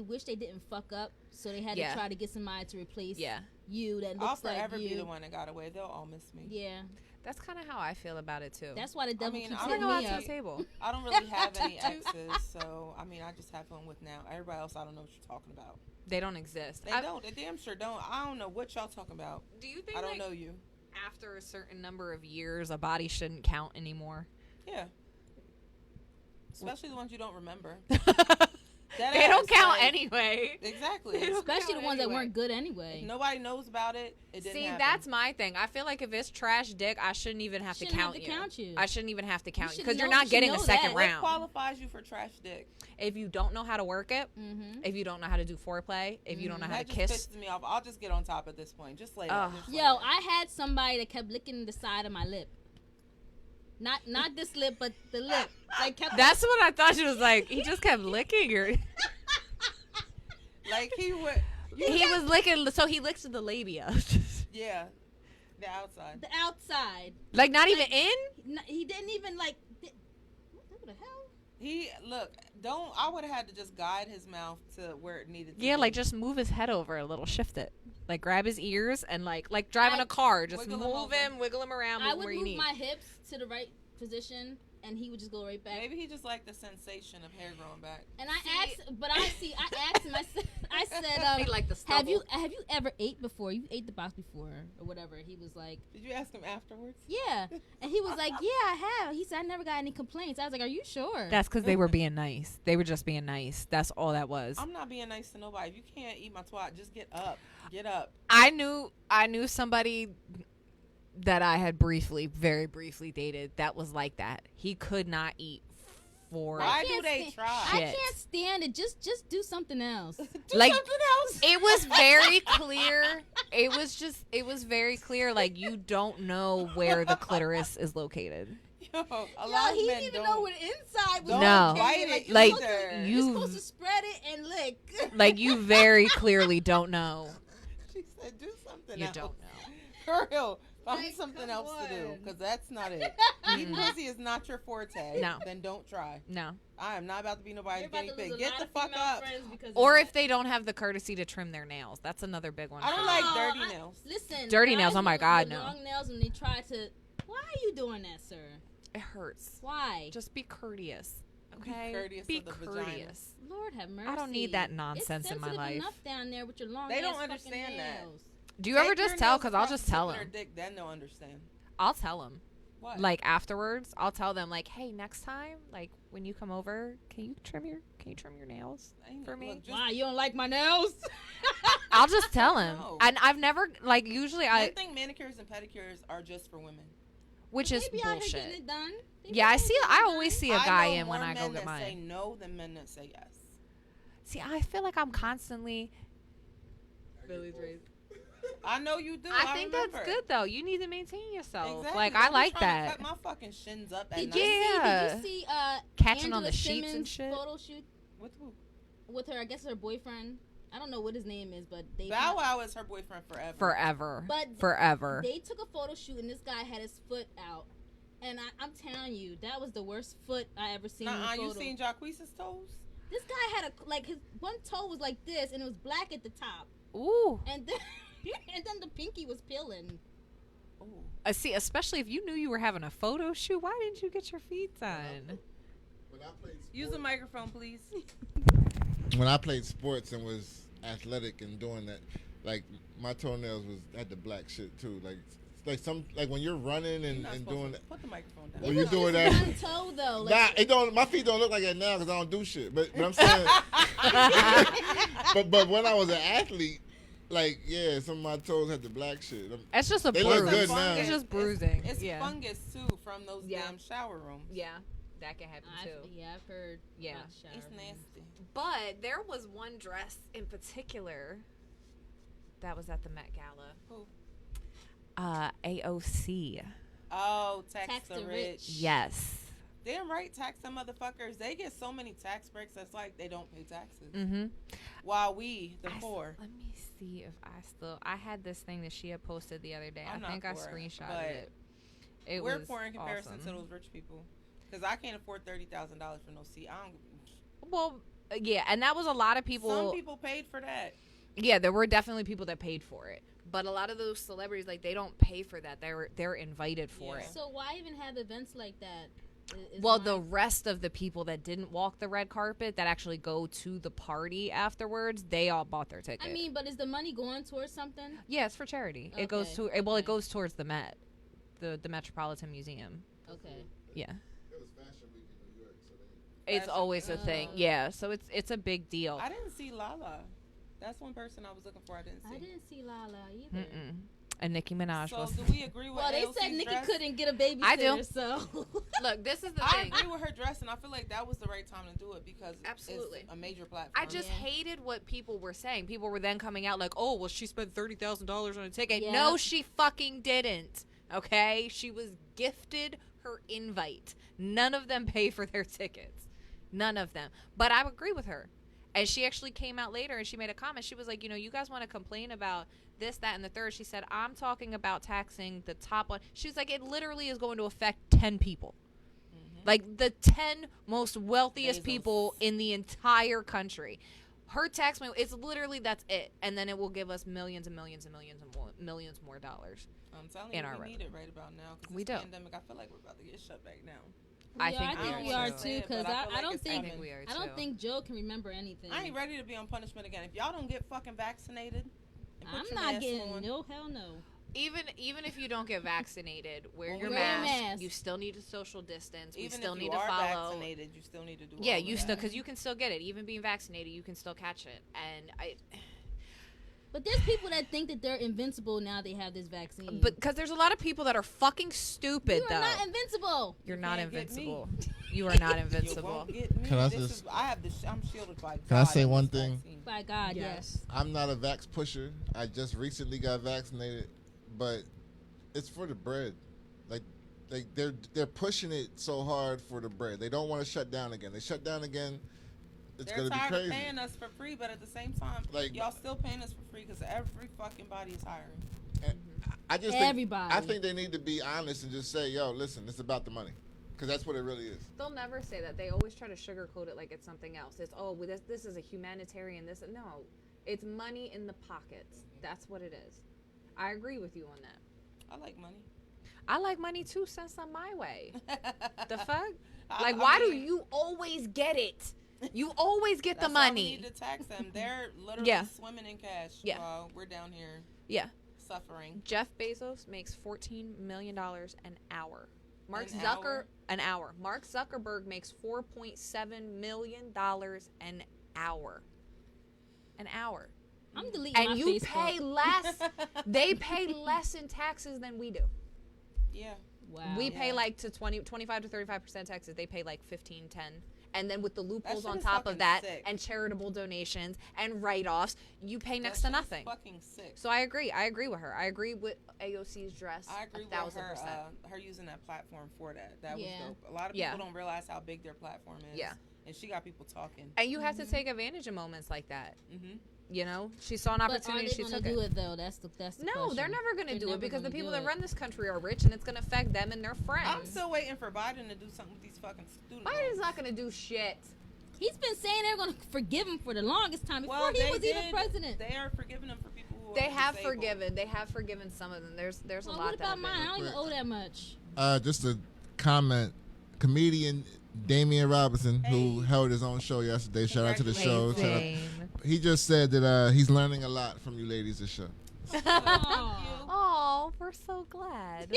wish they didn't fuck up, so they had Yeah. to try to get somebody to replace Yeah, you that I'll looks like forever you. be the one that got away. They'll all miss me. Yeah, that's kind of how I feel about it too. that's why the devil mean, keeps I I'm don't gonna hitting go me out to up. the table. I don't really have any exes, so I mean, I just have fun with now. Everybody else, I don't know what you're talking about. They don't exist. They don't. They damn sure don't. I don't know what y'all talking about. Do you think I don't like, know you. after a certain number of years, a body shouldn't count anymore? Yeah. Especially the ones you don't remember. they That don't ass, count like- anyway. Exactly. They don't Especially the count ones that anyway. weren't good If anyway. nobody knows about it, it didn't See, happen. that's my thing. I feel like if it's trash dick, I shouldn't even have to Shouldn't have count to you. count you. I shouldn't even have to count you should because you're know- not you should getting a know second that. What round. qualifies you for trash dick? If you don't know how to work it, Mm-hmm. if you don't know how to do foreplay, if you don't know how That to just kiss, pisses me off. I'll just get on top at this point. Just lay Ugh. down. Just Yo, lay down. I had somebody that kept licking the side of my lip. Not this lip, but the lip. Like kept. that's what I thought. She was like, he just kept licking your. Like he would. He was licking, so he licks the labia. Yeah. The outside. the outside. Like not even in. He didn't even like. What the hell? He look. Don't. I would have had to just guide his mouth to where it needed to. Yeah, be. like just move his head over a little, shift it, like grab his ears and like driving a car, just Wiggle him move over. him, wiggle him around, I move would where you move need. my hips to the right position, and he would just go right back. Maybe he just liked the sensation of hair growing back. And I See- asked, but I asked him. I said, He like the have you stubble. ever ate before? You ate the box before or whatever? He was like, Did you ask him afterwards? yeah, and he was like, yeah, I have. He said, I never got any complaints. I was like, are you sure? That's because they were being nice. They were just being nice. That's all that was. I'm not being nice to nobody. If you can't eat my twat, just get up. Get up. I knew somebody that I had very briefly dated that was like that. He could not eat for Why do can't they stand- try? I Shit. can't stand it. Just do something else. Do like something else. it was very clear. It was very clear like you don't know where the clitoris is located. Yo, a Yo, lot of he men didn't even don't. know what the inside was. Don't No. bite located. it Like, you're supposed to- you- you're supposed to spread it and lick. Like you very clearly don't know. She said, "Do something You else." don't know. For real. Find Like, something come else to do, on. because that's not it. Eating pussy is not your forte. No. Then don't try. No. I am not about to be nobody's You're about guinea to lose pig. a Get lot the of fuck female up. friends because of Or that. if they don't have the courtesy to trim their nails. That's another big one. I don't too. like Oh, dirty nails. Listen, Dirty nails, guys oh my with God, the no. Long nails when they try to. Why are you doing that, sir? It hurts. Why? Just be courteous. Be Okay? courteous Be of the vagina. courteous. Lord have mercy. I don't need that nonsense it's in my sensitive life. enough down there with your long. They don't ass fucking understand that. nails. Do you ever Take just your tell? nails Because I'll across just the tip tell of their them. dick, then they'll understand. I'll tell them. What? Like afterwards, I'll tell them like, hey, next time, like when you come over, can you trim your nails Ain't- for me? look, just- Why you don't like my nails? I'll just tell him. No. And I've never like usually I I, think manicures and pedicures are just for women. which They is be out here getting bullshit. it done. They be Yeah, out I here see. getting I it always done. see a guy know in when more I go men get that say mine. no than men that say yes. See, I feel like I'm constantly. Billy's raised. I know you do. I think that's remember. good though. You need to maintain yourself. Exactly. Like Don't I be like trying to that. cut my fucking shins up at Did night. you Yeah. see? Did you see? Catching Angela on the sheets Simmons and shit. photo shoot With who? with her. I guess her boyfriend. I don't know what his name is, but they. Bow Wow is her boyfriend forever. Forever. But Forever. They took a photo shoot and this guy had his foot out, and I'm telling you, that was the worst foot I ever seen. in a Nuh-uh, you photo. seen Jacquees's toes? This guy had his one toe was like this, and it was black at the top, Ooh. and then and then the pinky was peeling. Ooh. See, especially if you knew you were having a photo shoot, why didn't you get your feet done? When I played Use the microphone, please. when I played sports and was athletic and doing that, like my toenails had the black shit too. Like when you're running You're and, not and supposed doing to it. put the microphone down. Well, you do it Just at. one toe though. Nah, it don't. My feet don't look like that now because I don't do shit. But I'm saying. but when I was an athlete, like yeah, some of my toes had the black shit. It's just a They bruise. look good now. It's just bruising. It's yeah. fungus too from those Yeah. damn shower rooms. Yeah, that can happen too. I've heard. Yeah. about shower It's rooms. nasty. But there was one dress in particular that was at the Met Gala. Who? AOC. Oh, tax Tax the the rich. rich. Yes. Damn right, tax them motherfuckers. They get so many tax breaks. That's like they don't pay taxes. Mm-hmm. While we, the poor. Let me see if I had this thing that she had posted the other day. I'm I think I not poor, screenshotted but it. It We're was poor in comparison awesome. to those rich people. Because I can't afford $30,000 for no seat. I don't. Well, yeah, and that was a lot of people. Some people paid for that. Yeah, there were definitely people that paid for it. But a lot of those celebrities, like, they don't pay for that. They're invited for Yeah. it. So why even have events like that? Is Well, my- the rest of the people that didn't walk the red carpet, that actually go to the party afterwards, they all bought their ticket. I mean, but is the money going towards something? yeah, it's for charity. It goes Okay, to well, it okay. goes towards the Met, the Metropolitan Museum. Okay. Yeah, It was Fashion Week in New York, so they. it's Fashion- always a thing. Yeah, so it's a big deal. I didn't see Lala. That's one person I was looking for. I didn't see. I didn't see Lala either. Mm-mm. And Nicki Minaj So was. do we agree with Well, they AOC's said Nikki dress? couldn't get a babysitter, I do. so Look, this is the I thing. agree with her dress, and I feel like that was the right time to do it because Absolutely. it's a major platform. I just Yeah. hated what people were saying. People were then coming out like, "Oh, well, she spent $30,000 on a ticket." Yeah. No, she fucking didn't. Okay, she was gifted her invite. None of them pay for their tickets. None of them. But I agree with her. And she actually came out later and she made a comment. She was like, you guys want to complain about this, that, and the third. She said, I'm talking about taxing the top one. She was like, it literally is going to affect 10 people. Like the 10 most wealthiest Bezos. people in the entire country. Her tax money, it's literally, that's it. And then it will give us millions and millions and millions and millions more dollars. I'm telling in you, our we need it right about now. 'Cause We this do. Pandemic, I feel like we're about to get shut back down. I Yeah, think I think we we are are too. too. Because But I feel I like don't it's think I think we are I don't too. think Joe can remember anything. I ain't ready to be on punishment again. If y'all don't get fucking vaccinated, and put I'm your not mask getting on, no hell no. Even if you don't get vaccinated, wear Well, your wear mask. your mask. You still need to social distance. We even still if need you to are follow. vaccinated, you still need to do. Yeah, all of you that. still, because you can still get it. Even being vaccinated, you can still catch it. And But there's people that think that they're invincible now they have this vaccine. but because there's a lot of people that are fucking stupid you are though. not invincible. You're You not can't get me. invincible. You are not You invincible. won't get me. Can I This just- is- I have this. I'm shielded by. Can I God say in one this thing? vaccine. By God, yes. I'm not a vax pusher. I just recently got vaccinated, but it's for the bread. Like they're pushing it so hard for the bread. They don't want to shut down again. They shut down again, it's They're gonna be tired of crazy. paying us for free, but at the same time, Like- y'all still paying us for free because every fucking body is hiring. And I just Everybody. think I think they need to be honest and just say, "Yo, listen, it's about the money," because that's what it really is. They'll never say that. They always try to sugarcoat it like it's something else. It's well, this is a humanitarian. No, it's money in the pockets. That's what it is. I agree with you on that. I like money. I like money too. Send some my way. The fuck? I- Like, I why do mean, you always get it? You always get the that's why we money. need to tax them. They're literally Yeah. swimming in cash. Yeah. While we're down here. Yeah. Suffering. Jeff Bezos makes $14 million an hour. An hour. Mark Zuckerberg makes $4.7 million an hour. An hour. I'm deleting my And you Facebook. pay less. They pay less in taxes than we do. Yeah. Wow. We pay Yeah. like to 25 to 35% taxes. They pay like 15, 10. And then with the loopholes shit on is top fucking of that, sick. and charitable donations and write-offs, you pay That next to shit is nothing. Fucking sick. So I agree. I agree with her. I agree with AOC's dress. I agree with 1,000%. her using that platform for that. That was Yeah. dope. A lot of Yeah. people don't realize how big their platform is. Yeah. And she got people talking. And you have to take advantage of moments like that. Mm-hmm. You know, she saw an But are opportunity. they She gonna took do it. it though? That's the No, question. they're never going to They're do it never because the gonna people do that it. run this country are rich, and it's going to affect them and their friends. I'm still waiting for Biden to do something with these fucking student Biden's loans. not going to do shit. He's been saying they're gonna forgive him for the longest time before Well, he they was even did. president. They are forgiving them for people who They are have disabled. forgiven. They have forgiven some of them. There's a Well, lot what that about have mine? I been. don't even owe that much. Just a comment. Comedian Damian Robinson, who Hey. held his own show yesterday. Shout out to the show. Shout out- Amazing. He just said that he's learning a lot from you ladies this show. Aw. Oh, we're so glad.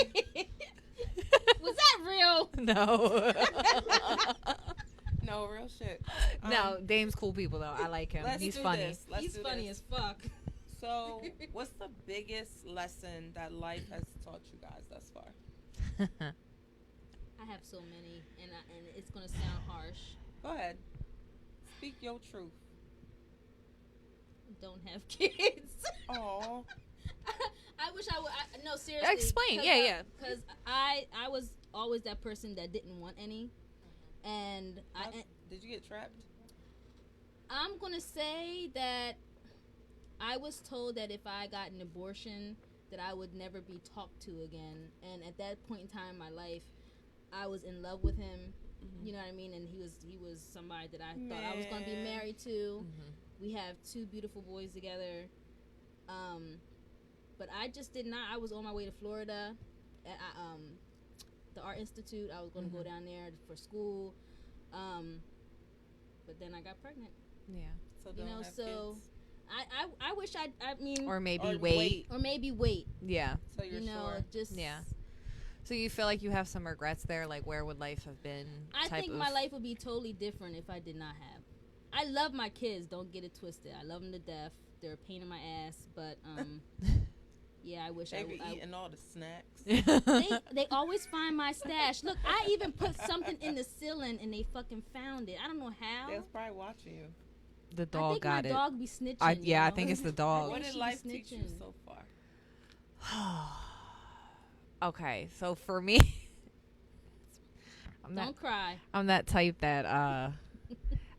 Was that real? No. No, real shit. No, Dame's cool people though. I like him. Let's He's do funny. This. Let's He's do funny this. as fuck. So, what's the biggest lesson that life has taught you guys thus far? I have so many, and it's gonna sound harsh. Go ahead. Speak your truth. Don't have kids. Oh. I wish I would. No, seriously. Explain. Yeah. Because I was always that person that didn't want any, and Did you get trapped? I'm gonna say that I was told that if I got an abortion, that I would never be talked to again. And at that point in time in my life, I was in love with him. You know what I mean? And he was somebody that I thought I was gonna be Man. married to. We have 2 beautiful boys together. But I just did not. I was on my way to Florida at the Art Institute. I was going to go down there for school. But then I got pregnant. Yeah. So You don't know, have so kids. I wish I mean, Or maybe Or wait. or maybe wait. Yeah. So you're You know, sure. just Yeah. So you feel like you have some regrets there, like where would life have been? I type think of- my life would be totally different if I did not have. I love my kids. Don't get it twisted. I love them to death. They're a pain in my ass, but yeah, I wish They I be would. eating all the snacks. They always find my stash. Look, I even put something in the ceiling and they fucking found it. I don't know how. They was probably watching you. The I dog think got my it. dog be snitching. I yo. think it's the dog. What think did she life be teach you snitching. so far? Okay, so for me, Don't cry. I'm that type that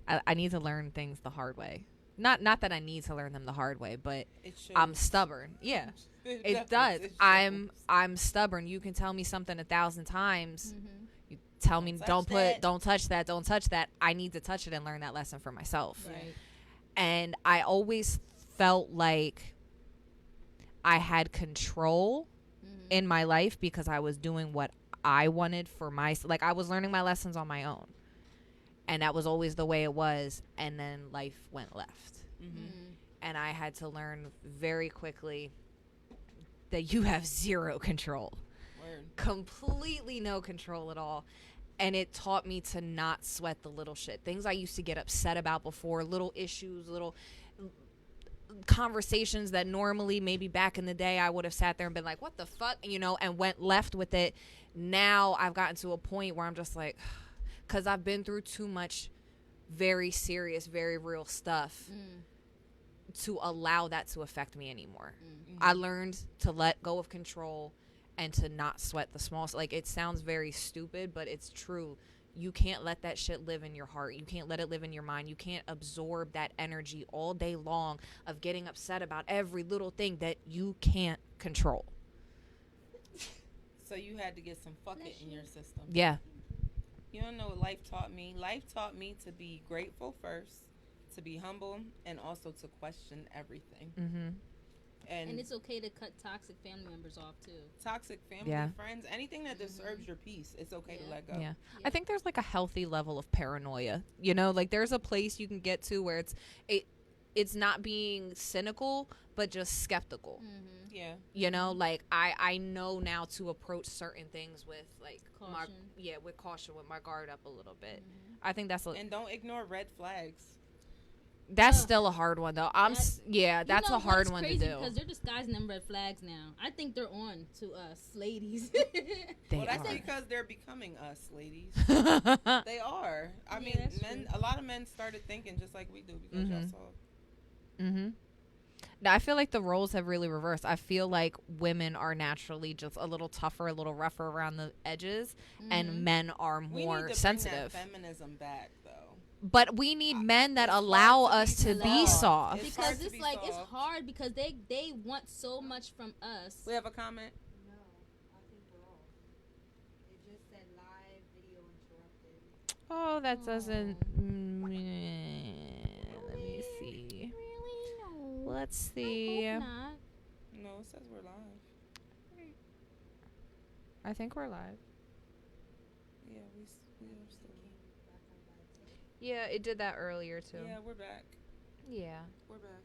I need to learn things the hard way. Not that I need to learn them the hard way, but It shows. I'm stubborn. Yeah, it definitely does. shows. I'm stubborn. You can tell me something 1,000 times. Mm-hmm. You tell me Don't touch that. don't touch that, don't touch that. I need to touch it and learn that lesson for myself. Right. And I always felt like I had control Mm-hmm. in my life because I was doing what I wanted for like I was learning my lessons on my own, and that was always the way it was. And then life went left, and I had to learn very quickly that you have zero control, Word. completely no control at all. And it taught me to not sweat the little shit, things I used to get upset about before, little issues, little conversations that normally maybe back in the day I would have sat there and been like, what the fuck, and went left with it. Now I've gotten to a point where I'm just like, because I've been through too much very serious, very real stuff to allow that to affect me anymore. I learned to let go of control and to not sweat the small. Like, it sounds very stupid, but it's true. You can't let that shit live in your heart. You can't let it live in your mind. You can't absorb that energy all day long of getting upset about every little thing that you can't control. So you had to get some fuck it in your system. Yeah. You don't know what life taught me. Life taught me to be grateful first, to be humble, and also to question everything. Mm-hmm. And it's okay to cut toxic family members off too. Toxic family, Yeah. friends, anything that disturbs your peace, it's okay to Yeah. let go. Yeah. I think there's like a healthy level of paranoia. Like there's a place you can get to where it's not being cynical, but just skeptical. Mm-hmm. Yeah. You know, like I know now to approach certain things with like Caution. with caution, with my guard up a little bit. I think that's And don't ignore red flags. that's Ugh. still a hard one though. That's a hard one to do. Because they're disguising them red flags now. I think they're on to us, ladies. They Well, that's are. because they're becoming us, ladies. Mhm. They are. I Yeah, mean, that's men. true. A lot of men started thinking just like we do because y'all saw. Now, I feel like the roles have really reversed. I feel like women are naturally just a little tougher, a little rougher around the edges, and men are We more need to bring sensitive. that feminism back, though. But we need men that It's hard allow to be us to be soft. soft. It's hard because to it's be like it's soft. hard because they want so much from us. We have a comment. No, I think we're off. It just said live video interrupted. Oh, that doesn't. Oh. Let me see. Really? No. Let's I see. hope not. No, it says we're live. I think we're live. Yeah, we are still. Yeah, it did that earlier too. Yeah, we're back. Yeah. We're back.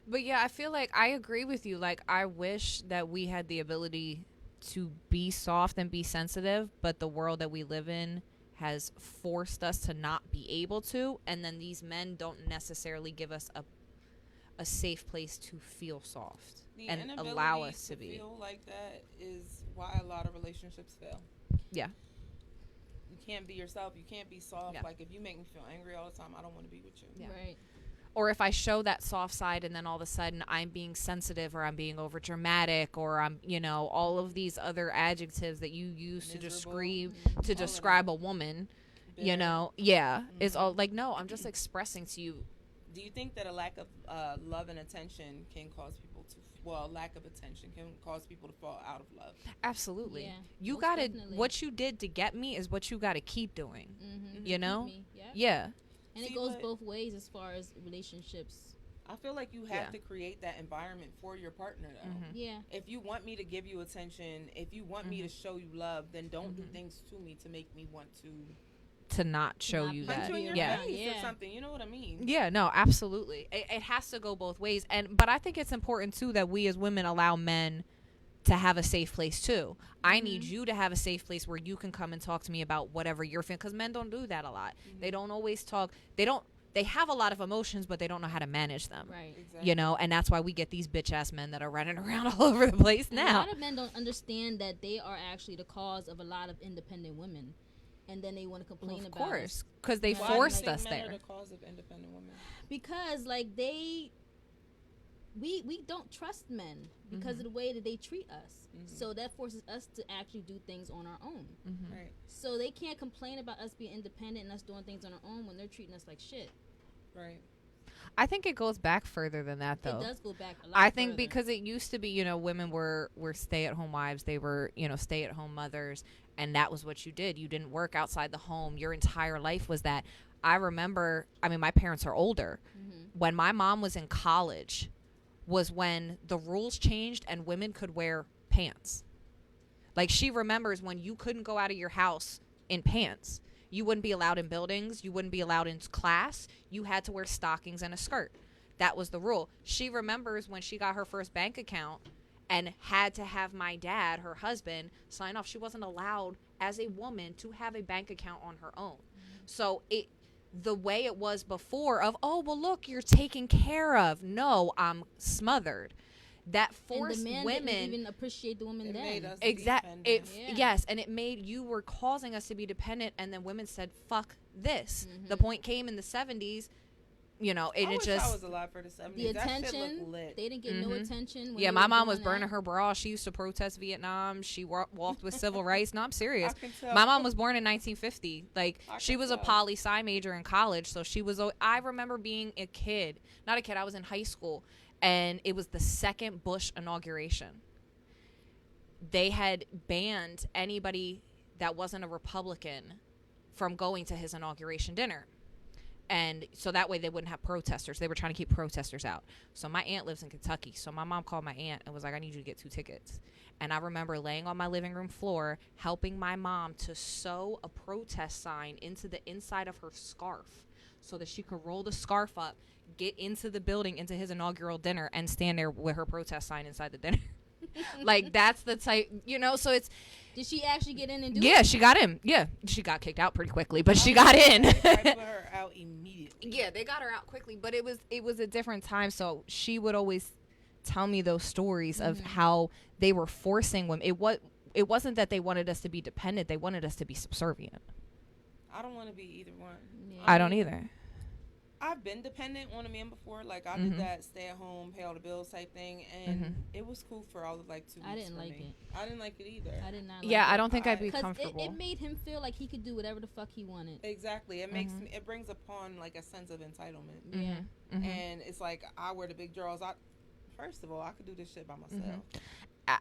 But yeah, I feel like I agree with you. Like, I wish that we had the ability to be soft and be sensitive, but the world that we live in has forced us to not be able to. And then these men don't necessarily give us a safe place to feel soft The and inability allow us to be. feel like that is why a lot of relationships fail. Yeah. You can't be yourself. You can't be soft. Yeah. Like if you make me feel angry all the time, I don't want to be with you. Yeah. Right. Or if I show that soft side and then all of a sudden I'm being sensitive or I'm being over dramatic or I'm, all of these other adjectives that you use to Miserable. to All of describe that. a woman, Bitter. it's all like, no, I'm just expressing to you. Do you think that a lack of love and attention can cause people to, lack of attention can cause people to fall out of love? Absolutely. Yeah, You most gotta, definitely. what you did to get me is what you gotta keep doing. Mm-hmm. You know? Yeah. Yeah. And See, it goes but- both ways as far as relationships. I feel like you have Yeah. to create that environment for your partner, though. Mhm. Yeah. If you want me to give you attention, if you want me to show you love, then don't do things to me to make me want to To not show not you be punch that. you in your Yeah. face Yeah. or something. You know what I mean? Yeah, no, absolutely. It has to go both ways. But I think it's important too that we as women allow men to have a safe place too. I need you to have a safe place where you can come and talk to me about whatever you're feeling, because men don't do that a lot. They don't always talk. They have a lot of emotions, but they don't know how to manage them. Right. Exactly. And that's why we get these bitch ass men that are running around all over the place And a now. lot of men don't understand that they are actually the cause of a lot of independent women, and then they want to complain Of about course, us because they Why Why do you forced think us men there. are the cause of independent women? because like we don't trust men because of the way that they treat us. So that forces us to actually do things on our own. Right. So they can't complain about us being independent and us doing things on our own when they're treating us like shit. Right. I think it goes back further than that, though. It does go back a lot. I think further. because it used to be, women were stay-at-home wives. They were, stay-at-home mothers, and that was what you did. You didn't work outside the home. Your entire life was that. I remember, my parents are older. When my mom was in college was when the rules changed and women could wear pants. Like, she remembers when you couldn't go out of your house in pants. You wouldn't be allowed in buildings. You wouldn't be allowed in class. You had to wear stockings and a skirt. That was the rule. She remembers when she got her first bank account and had to have my dad, her husband, sign off. She wasn't allowed as a woman to have a bank account on her own. So the way it was before of, oh, well, look, you're taken care of. No, I'm smothered. That forced and the men women didn't even appreciate the women It then. made us Exactly. dependent. Yeah. Yes, and it made you were causing us to be dependent, and then women said, "Fuck this." The point came in the 70s, and I it wish just. I was alive for the 70s. The That shit attention, looked lit. they didn't get no attention. When Yeah, they my were mom doing was burning that. her bra. She used to protest Vietnam. She walked with civil rights. No, I'm serious. I can tell. My mom was born in 1950. Like, I she can was a tell. poli-sci major in college, so she was. I remember being a kid. Not a kid. I was in high school, and it was the second Bush inauguration. They had banned anybody that wasn't a Republican from going to his inauguration dinner. And so that way they wouldn't have protesters. They were trying to keep protesters out. So my aunt lives in Kentucky. So my mom called my aunt and was like, I need you to get 2 tickets. And I remember laying on my living room floor, helping my mom to sew a protest sign into the inside of her scarf so that she could roll the scarf up, get into the building, into his inaugural dinner, and stand there with her protest sign inside the dinner. Like, that's the type, so it's, Did she actually get in and do yeah, it? she got in. Yeah, she got kicked out pretty quickly, but she got in. They probably put her out immediately. Yeah, they got her out quickly, but it was a different time. So she would always tell me those stories of how they were forcing women. It wasn't that they wanted us to be dependent; they wanted us to be subservient. I don't want to be either one. Yeah. I don't either. I've been dependent on a man before. Like, I did that stay at home, pay all the bills type thing, and it was cool for all of like 2 weeks. I didn't for like me. it. I didn't like it either. I did not. Yeah, like I don't think I'd be because comfortable. it made him feel like he could do whatever the fuck he wanted. Exactly. It makes me, it brings upon like a sense of entitlement. Yeah. And it's like, I wear the big drawers. First of all, I could do this shit by myself.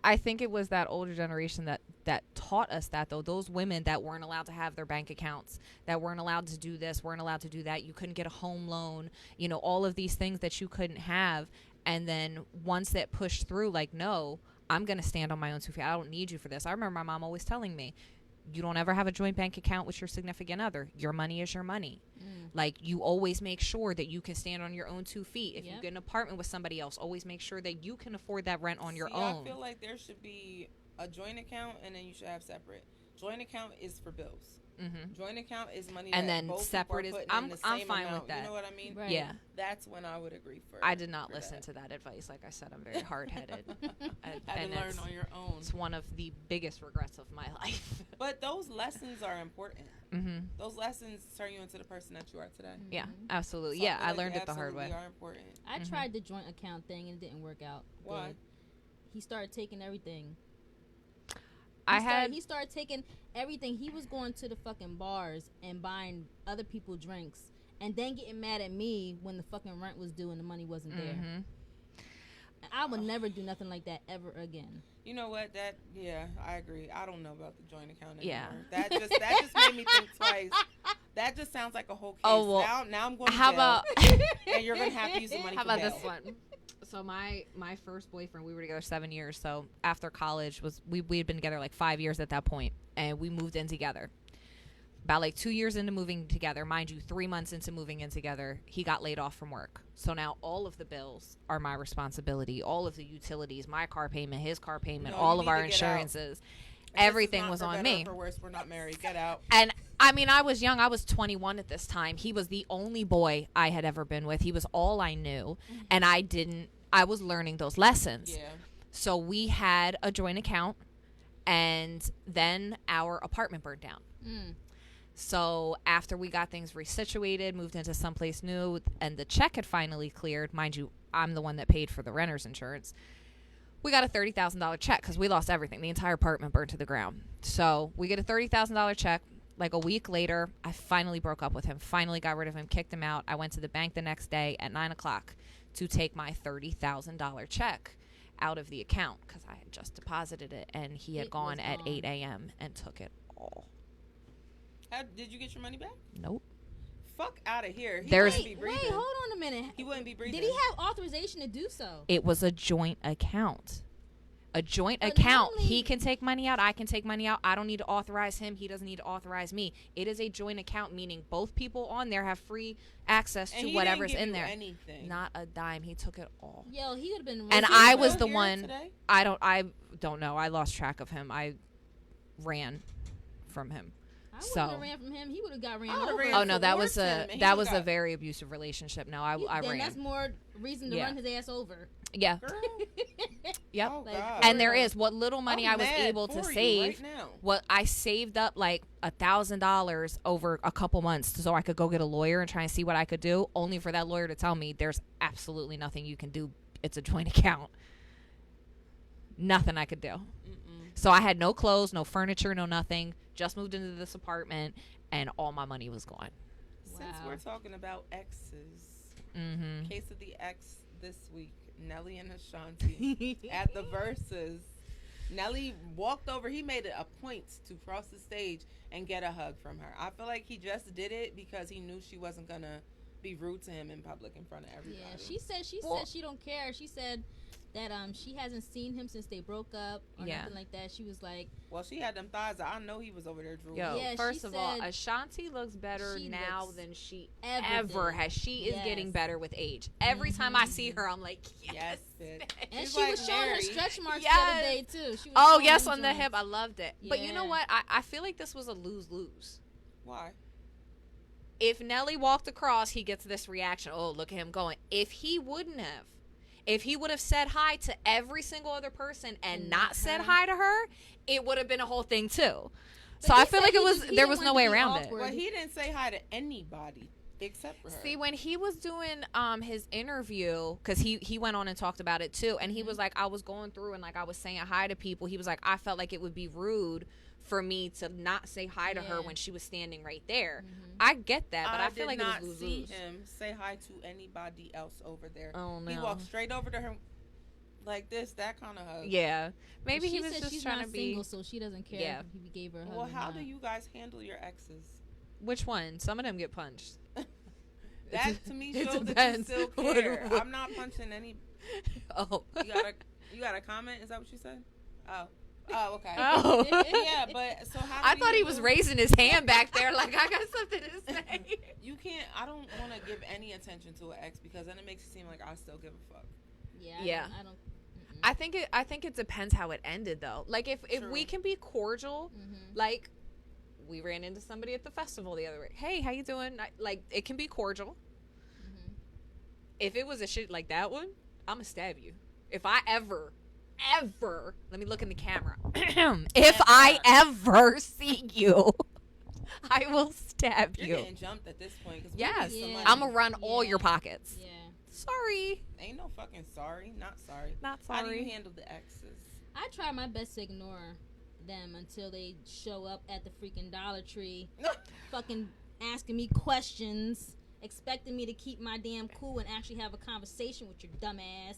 I think it was that older generation that taught us that, though. Those women that weren't allowed to have their bank accounts, that weren't allowed to do this, weren't allowed to do that. You couldn't get a home loan, all of these things that you couldn't have. And then once that pushed through, like, no, I'm going to stand on my own 2 feet. I don't need you for this. I remember my mom always telling me, you don't ever have a joint bank account with your significant other. Your money is your money. Like, you always make sure that you can stand on your own 2 feet. If you get an apartment with somebody else, always make sure that you can afford that rent on your own. I feel like there should be a joint account, and then you should have separate. Joint account is for bills. Joint account is money And that then both separate people are is- putting in the I'm same fine with amount. that. You know what I mean? Right. Yeah. That's when I would agree for. I did not for listen that. to that advice. Like I said, I'm very hard-headed. Had and to learn it's- on your own. It's one of the biggest regrets of my life. But those lessons are important. Those lessons turn you into the person that you are today. Yeah, absolutely. So Yeah, feel I like learned they it the hard way. absolutely are important. I tried the joint account thing and it didn't work out. Why? good. He started taking everything. He started taking everything. He was going to the fucking bars and buying other people drinks and then getting mad at me when the fucking rent was due and the money wasn't there. And I would never do nothing like that ever again. You know what? I agree. I don't know about the joint account anymore. Yeah. That just made me think twice. That just sounds like a whole case. Oh, well, now I'm going to how jail, about and you're going to have to use the money how for about bail. this one? So my first boyfriend, we were together 7 years. So after college we had been together like 5 years at that point, and we moved in together. About like 2 years into moving together, mind you, 3 months into moving in together, he got laid off from work. So now all of the bills are my responsibility. All of the utilities, my car payment, his car payment, No, all you of need our to get out. insurances. If Everything this is was not for on better me. or for worse, we're not married. Get out. And I mean, I was young. I was 21 at this time. He was the only boy I had ever been with. He was all I knew. And I was learning those lessons. Yeah. So we had a joint account, and then our apartment burned down. So after we got things resituated, moved into someplace new, and the check had finally cleared, mind you, I'm the one that paid for the renter's insurance. We got a $30,000 check because we lost everything. The entire apartment burned to the ground. So we get a $30,000 check. Like a week later, I finally broke up with him, finally got rid of him, kicked him out. I went to the bank the next day at 9 o'clock to take my $30,000 check out of the account because I had just deposited it, and he had It gone was at gone. 8 a.m. and took it all. Did you get your money back? Nope. Fuck out of here. He There's- wouldn't be Wait, breathing. hold on a minute. He wouldn't be breathing. Did he have authorization to do so? It was a joint account. A joint But account. normally- He can take money out. I can take money out. I don't need to authorize him. He doesn't need to authorize me. It is a joint account, meaning both people on there have free access And to he whatever's didn't give in you there. anything. Not a dime. He took it all. Yo, he would have been. And he I still was the here one. today? I don't know. I lost track of him. I ran from him. I wouldn't So- have ran from him. He would have got ran I would've over. ran Oh no, that was towards him, a and he that was a got- very abusive relationship. No, I then ran. that's more reason to Yeah. run his ass over. Yeah. Girl. Yep. Oh, Like, God. And there is what little money I'm I was mad able to for you save. right now. What I saved up like $1,000 over a couple months so I could go get a lawyer and try and see what I could do, only for that lawyer to tell me there's absolutely nothing you can do. It's a joint account. Nothing I could do. So I had no clothes, no furniture, no nothing. Just moved into this apartment, and all my money was gone. Since Wow. we're talking about exes, Mm-hmm. case of the ex this week, Nelly and Ashanti at the Versus. Nelly walked over. He made it a point to cross the stage and get a hug from her. I feel like he just did it because he knew she wasn't gonna be rude to him in public in front of everybody. Yeah, she said she don't care. She said that she hasn't seen him since they broke up or Yeah. nothing like that. She was like, Well, she had them thighs. I know he was over there drooling. Yo, Yeah, she first of all, said Ashanti looks better she now looks than she everything. ever has. She is getting Yes. better with age. Every time I see her, I'm like, yes. Yes, bitch. and She's she like was showing her Mary. stretch marks Yes. the other day too. She was Oh, showing yes, them on the joints. hip. I loved it. But you know Yeah. what? I feel like this was a lose-lose. Why? If Nelly walked across, he gets this reaction. Oh, look at him going. If he wouldn't have, if he would have said hi to every single other person and And not not said her. hi to her, it would have been a whole thing too. But So he I feel said like he it was just- he there didn't was no want way to be around it. awkward. Well, he didn't say hi to anybody except for her. See, when he was doing his interview, because he went on and talked about it too, and he was like, I was going through and like I was saying hi to people. He was like, I felt like it would be rude for me to not say hi to her Yeah. when she was standing right there. I get that, but I feel like did it not was see lose-lose. him say hi to anybody else over there. Oh, He no. walked straight over to her like this, that kind of hug. Yeah, maybe she he was said just she's trying not to be. single, so she doesn't care Yeah. if he gave her a hug. Well, or how not. do you guys handle your exes? Which one? Some of them get punched. That to me it shows that you depends. still What- care. what- I'm not punching any. Oh. You got a comment? Is that what you said? Oh, okay. Oh. Yeah, but so how? Do I you thought he was handle- raising his hand back there, like I got something to say. You can't. I don't want to give any attention to an ex because then it makes it seem like I still give a fuck. Yeah. Yeah. I don't. Mm-mm. I think it depends how it ended though. Like if True. we can be cordial, Mhm. like we ran into somebody at the festival the other way. Hey, how you doing? Like it can be cordial. Mhm. If it was a shit like that one, I'ma stab you. If I ever, let me look in the camera. If I ever see you, I will stab You're you. getting jumped at this point. Cause we Yes, need some Yeah. money. I'm gonna run all Yeah. your pockets. Yeah. Sorry, Ain't no fucking sorry. Not sorry. not How do you sorry. handle the exes? I try my best to ignore them until they show up at the freaking Dollar Tree, fucking asking me questions, expecting me to keep my damn cool and actually have a conversation with your dumb ass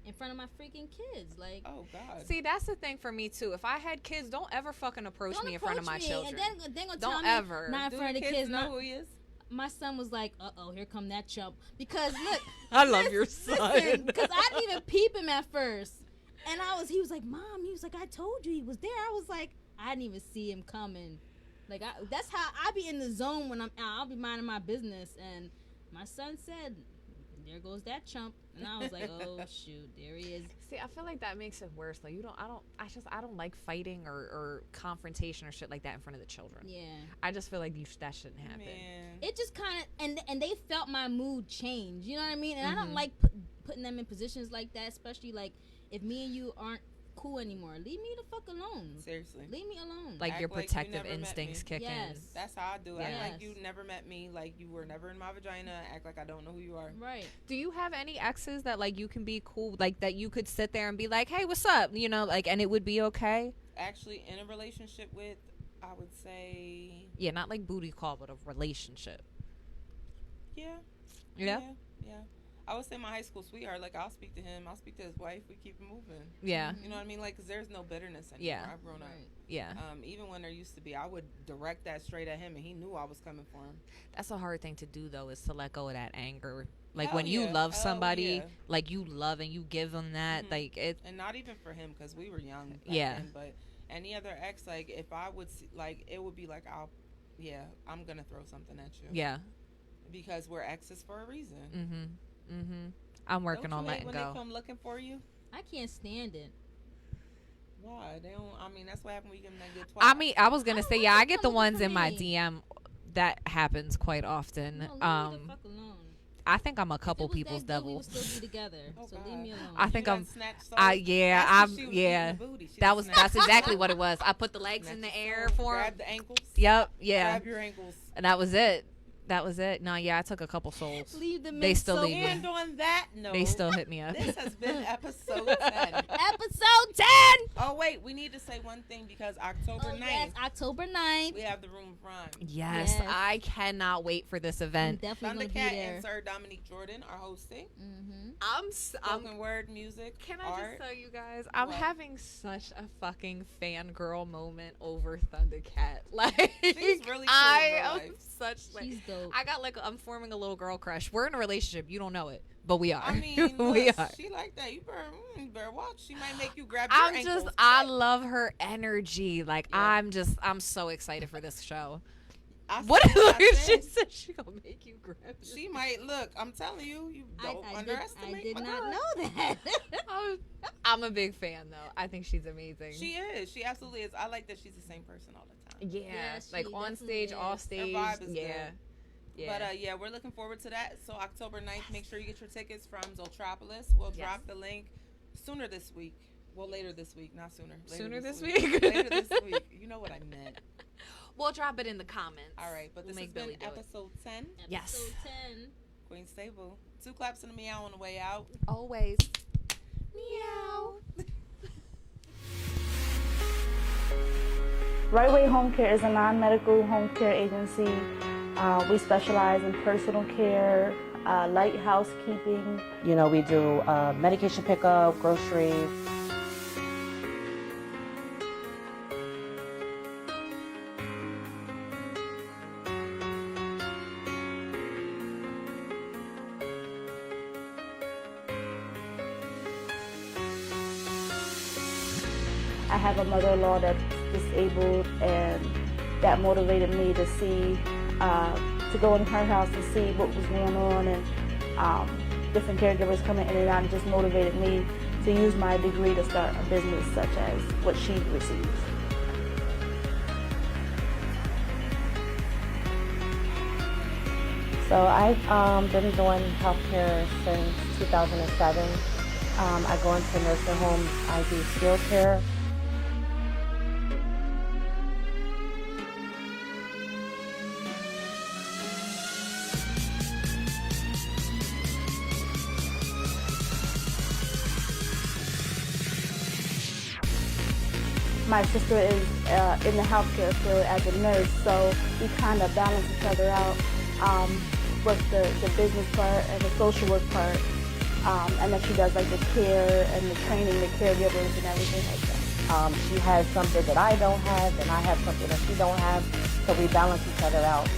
in front of my freaking kids. Like, Oh God. See, that's the thing for me too. If I had kids, don't ever fucking approach don't me in front of my approach me, children. and then they gonna Don't tell me ever. not in Do front of your the kids. know Not, who he is? my son was like, "Uh-oh, here come that chump." Because look, I love your son. because I didn't even peep him at first, and he was like, "Mom," he was like, "I told you he was there." I was like, I didn't even see him coming. Like that's how I be in the zone when I'm out. I'll be minding my business, and my son said, "There goes that chump," and I was like, "Oh shoot, there he is." See, I feel like that makes it worse though. I don't like fighting or confrontation or shit like that in front of the children. Yeah, I just feel like that shouldn't happen. Man. it just kind of and they felt my mood change. You know what I mean? And I don't Mhm. like putting them in positions like that, especially like if me and you aren't cool anymore. Leave me the fuck alone. Seriously. Leave me alone. Like Act your like you protective never met instincts me. kick Yes. That's how I do. Act Yes. like you never met me. Like you were never in my vagina. Act like I don't know who you are. Right. in. Do you have any exes that like you can be cool, like that you could sit there and be like, "Hey, what's up?" You know, like, and it would be okay. Actually, in a relationship with, I would say, Yeah, not like booty call, but a relationship. yeah. Yeah. Yeah. I would say my high school sweetheart. Like I'll speak to him. I'll speak to his wife. We keep it moving. Yeah. You know what I mean? Like, 'cause there's no bitterness anymore. Yeah. I've grown up. Right. Yeah. Even when there used to be, I would direct that straight at him, and he knew I was coming for him. That's a hard thing to do though, is to let go of that anger. Like Hell when you yeah. love Hell somebody, yeah. like you love and you give them that, Mhm. like it. And not even for him, because we were young. Back Yeah. Then, but any other ex, like if I would see, like it would be like I'm gonna throw something at you. Yeah. Because we're exes for a reason. I'm working Don't on you hate letting when go. they come looking for you? I can't stand it. Why? They don't. I mean, that's what happened when you give them that good twat. I mean, I was gonna I don't say, want yeah, I them get the coming ones for in my me. DM. That happens quite often. No, leave me the fuck alone. I think I'm a If it couple was that people's good, we devil. would still be together. Oh, so God. leave me alone. I think You done I'm. snatched souls? Yeah, That's when I'm. she was eating Yeah, the booty. She that done was. snatched That's exactly what it was. I put the legs in snatched the your air soul, for him. Grab the ankles. Yep. Yeah. Grab your ankles. And that was it. That was it. No, yeah, I took a couple souls. Leave the They still leave me. And on that note, They still hit me up. this has been episode 10. Episode 10. Oh, wait. We need to say one thing because October Oh, 9th, yes, October 9th. we have the Room of Rhyme. Yes, Yes. I cannot wait for this I'm event. definitely Thundercat gonna be there. and Sir Dominique Jordan are hosting. Mm-hmm. I'm Spoken word, music, Can I art. just tell you guys, I'm What? having such a fucking fangirl moment over Thundercat. Like, She's really cool I in real am life. such like, She's dope. I'm forming a little girl crush. We're in a relationship. You don't know it, but we are. I mean, we look, are. she like that. You better watch. She might make you grab your I'm ankles. just, I love her energy. Like, Yeah. I'm so excited for this show. I What said- I she said, said she gonna make you grab your She might look. I'm telling you, you don't underestimate. I did my not girl. know that. I'm a big fan though. I think she's amazing. She is. She absolutely is. I like that she's the same person all the time. yeah, Yeah, like she on definitely stage, off is. stage. Her vibe is yeah. good. Yeah. But yeah, we're looking forward to that. So October 9th, make sure you get your tickets from Zoltropolis. We'll Yes. drop the link sooner this week. Well, later this week, not sooner. Later Sooner this week. week? Later this week. You know what I meant. We'll drop it in the comments. All right, but We'll this has make been Billy do it. episode 10. Yes. Episode 10. Queen Stable. 2 claps and a meow on the way out. Always. Meow. Right Way Home Care is a non-medical home care agency. We specialize in personal care, light housekeeping. You know, we do medication pickup, groceries. I have a mother-in-law that's disabled, and that motivated me to see, to go in her house to see what was going on, and different caregivers coming in and out, and just motivated me to use my degree to start a business such as what she receives. So I've been doing healthcare since 2007. I go into nursing homes. I do skilled care. My sister is in the healthcare field as a nurse, so we kind of balance each other out with the business part and the social work part. And then she does like the care and the training, the caregivers and everything like that. She has something that I don't have, and I have something that she don't have, so we balance each other out.